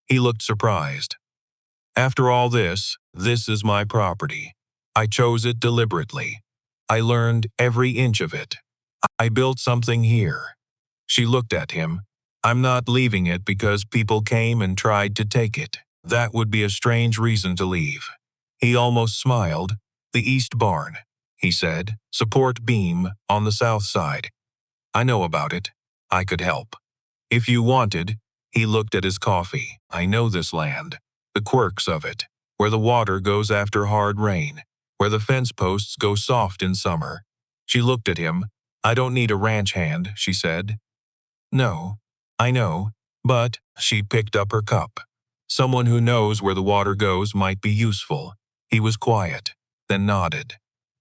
He looked surprised. After all this is my property. I chose it deliberately. I learned every inch of it. I built something here. She looked at him. I'm not leaving it because people came and tried to take it. That would be a strange reason to leave. He almost smiled. The east barn, he said, support beam on the south side. I know about it. I could help. If you wanted, he looked at his coffee. I know this land. The quirks of it. Where the water goes after hard rain. Where the fence posts go soft in summer. She looked at him. I don't need a ranch hand, she said. No, I know, but she picked up her cup. Someone who knows where the water goes might be useful. He was quiet, then nodded.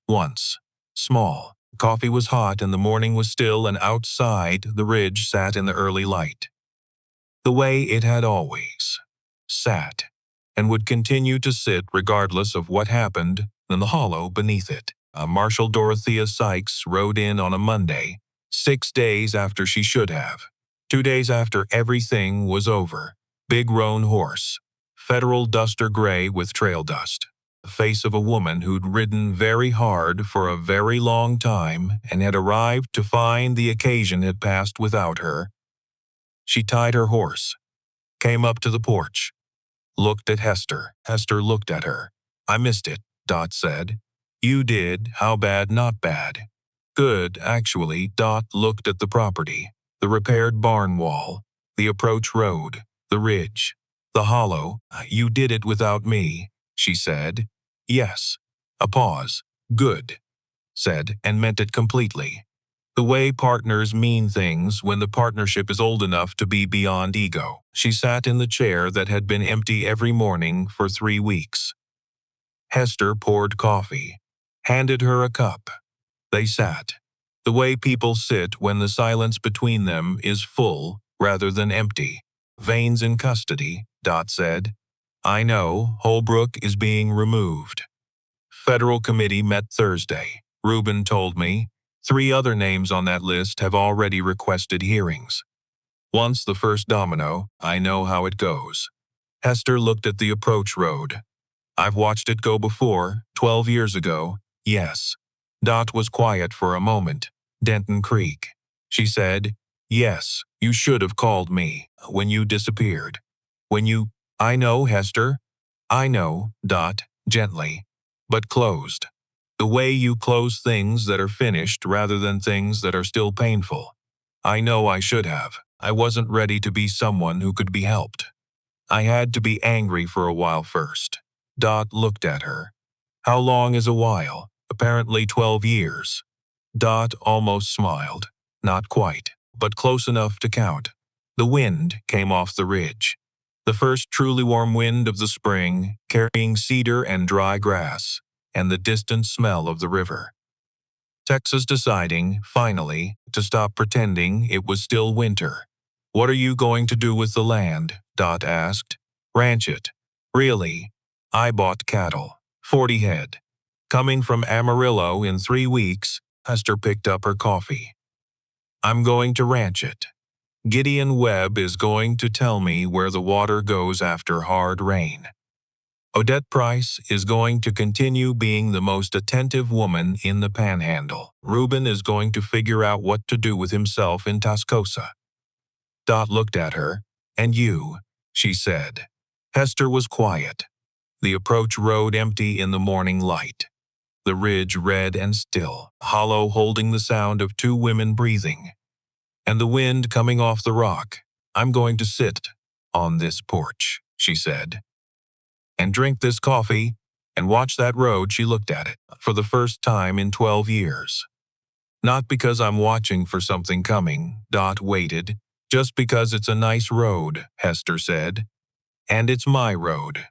Once. Small. Coffee was hot and the morning was still, and outside the ridge sat in the early light. The way it had always sat, and would continue to sit regardless of what happened in the hollow beneath it. Marshal Dorothea Sykes rode in on a Monday, 6 days after she should have. 2 days after everything was over. Big roan horse. Federal duster gray with trail dust. The face of a woman who'd ridden very hard for a very long time and had arrived to find the occasion had passed without her. She tied her horse. Came up to the porch. Looked at Hester. Hester looked at her. I missed it, Dot said. You did. How bad? Not bad. Good, actually. Dot looked at the property. The repaired barn wall. The approach road. The ridge. The hollow. You did it without me, she said. Yes. A pause. Good, said, and meant it completely. The way partners mean things when the partnership is old enough to be beyond ego. She sat in the chair that had been empty every morning for 3 weeks. Hester poured coffee. Handed her a cup. They sat. The way people sit when the silence between them is full rather than empty. Vane's in custody, Dot said. I know, Holbrook is being removed. Federal committee met Thursday. Reuben told me. 3 other names on that list have already requested hearings. Once the first domino, I know how it goes. Hester looked at the approach road. I've watched it go before, 12 years ago. Yes. Dot was quiet for a moment. Denton Creek. She said, yes, you should have called me when you disappeared. I know, Hester. I know, Dot, gently, but closed. The way you close things that are finished rather than things that are still painful. I know I should have. I wasn't ready to be someone who could be helped. I had to be angry for a while first. Dot looked at her. How long is a while? Apparently 12 years. Dot almost smiled. Not quite, but close enough to count. The wind came off the ridge. The first truly warm wind of the spring, carrying cedar and dry grass, and the distant smell of the river. Texas deciding, finally, to stop pretending it was still winter. What are you going to do with the land? Dot asked. Ranch it. Really? I bought cattle. 40 head. Coming from Amarillo in 3 weeks, Hester picked up her coffee. I'm going to ranch it. Gideon Webb is going to tell me where the water goes after hard rain. Odette Price is going to continue being the most attentive woman in the Panhandle. Reuben is going to figure out what to do with himself in Tascosa. Dot looked at her. And you, she said. Hester was quiet. The approach road empty in the morning light. The ridge red and still, hollow, holding the sound of 2 women breathing. And the wind coming off the rock. I'm going to sit on this porch, she said, and drink this coffee and watch that road. She looked at it for the first time in 12 years. Not because I'm watching for something coming, Dot waited, just because it's a nice road, Hester said. And it's my road.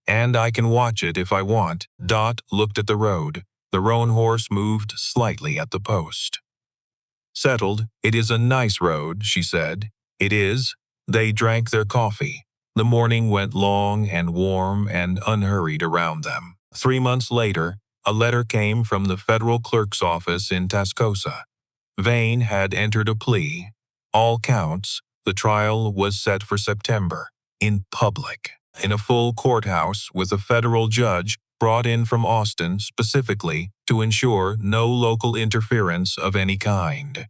And I can watch it if I want. Dot looked at the road. The roan horse moved slightly at the post. Settled, it is a nice road, she said. It is. They drank their coffee. The morning went long and warm and unhurried around them. 3 months later, a letter came from the federal clerk's office in Tascosa. Vane had entered a plea. All counts, the trial was set for September. In public, in a full courthouse with a federal judge brought in from Austin specifically to ensure no local interference of any kind.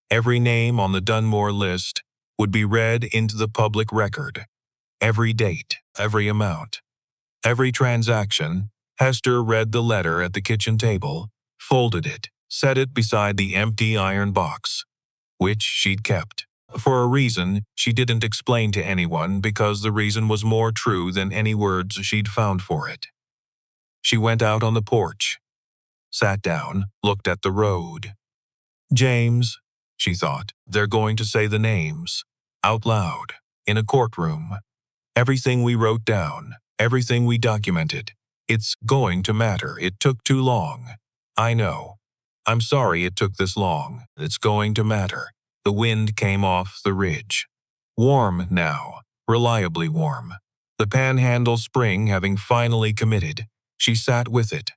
Every name on the Dunmore list would be read into the public record. Every date, every amount, every transaction. Hester read the letter at the kitchen table, folded it, set it beside the empty iron box, which she'd kept. For a reason she didn't explain to anyone, because the reason was more true than any words she'd found for it. She went out on the porch, sat down, looked at the road. James, she thought, they're going to say the names, out loud, in a courtroom. Everything we wrote down, everything we documented, it's going to matter. It took too long. I know. I'm sorry it took this long. It's going to matter. The wind came off the ridge. Warm now, reliably warm. The Panhandle spring having finally committed, she sat with it,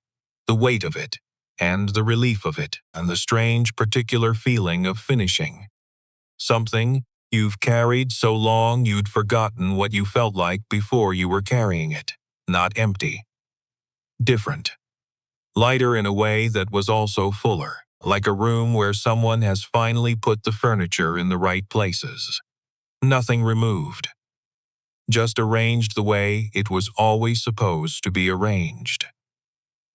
the weight of it, and the relief of it, and the strange particular feeling of finishing. Something you've carried so long you'd forgotten what you felt like before you were carrying it. Not empty. Different. Lighter in a way that was also fuller, like a room where someone has finally put the furniture in the right places. Nothing removed. Just arranged the way it was always supposed to be arranged.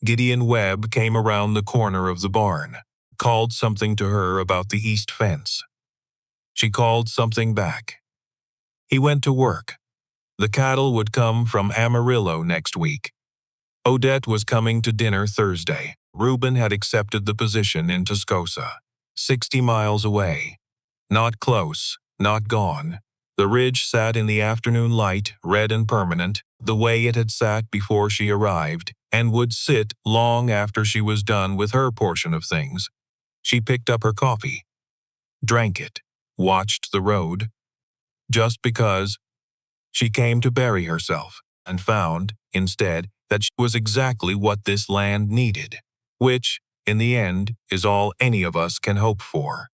Gideon Webb came around the corner of the barn, called something to her about the east fence. She called something back. He went to work. The cattle would come from Amarillo next week. Odette was coming to dinner Thursday. Reuben had accepted the position in Tascosa, 60 miles away. Not close, not gone. The ridge sat in the afternoon light, red and permanent, the way it had sat before she arrived, and would sit long after she was done with her portion of things. She picked up her coffee, drank it, watched the road. Just because she came to bury herself, and found, instead, that she was exactly what this land needed, which, in the end, is all any of us can hope for.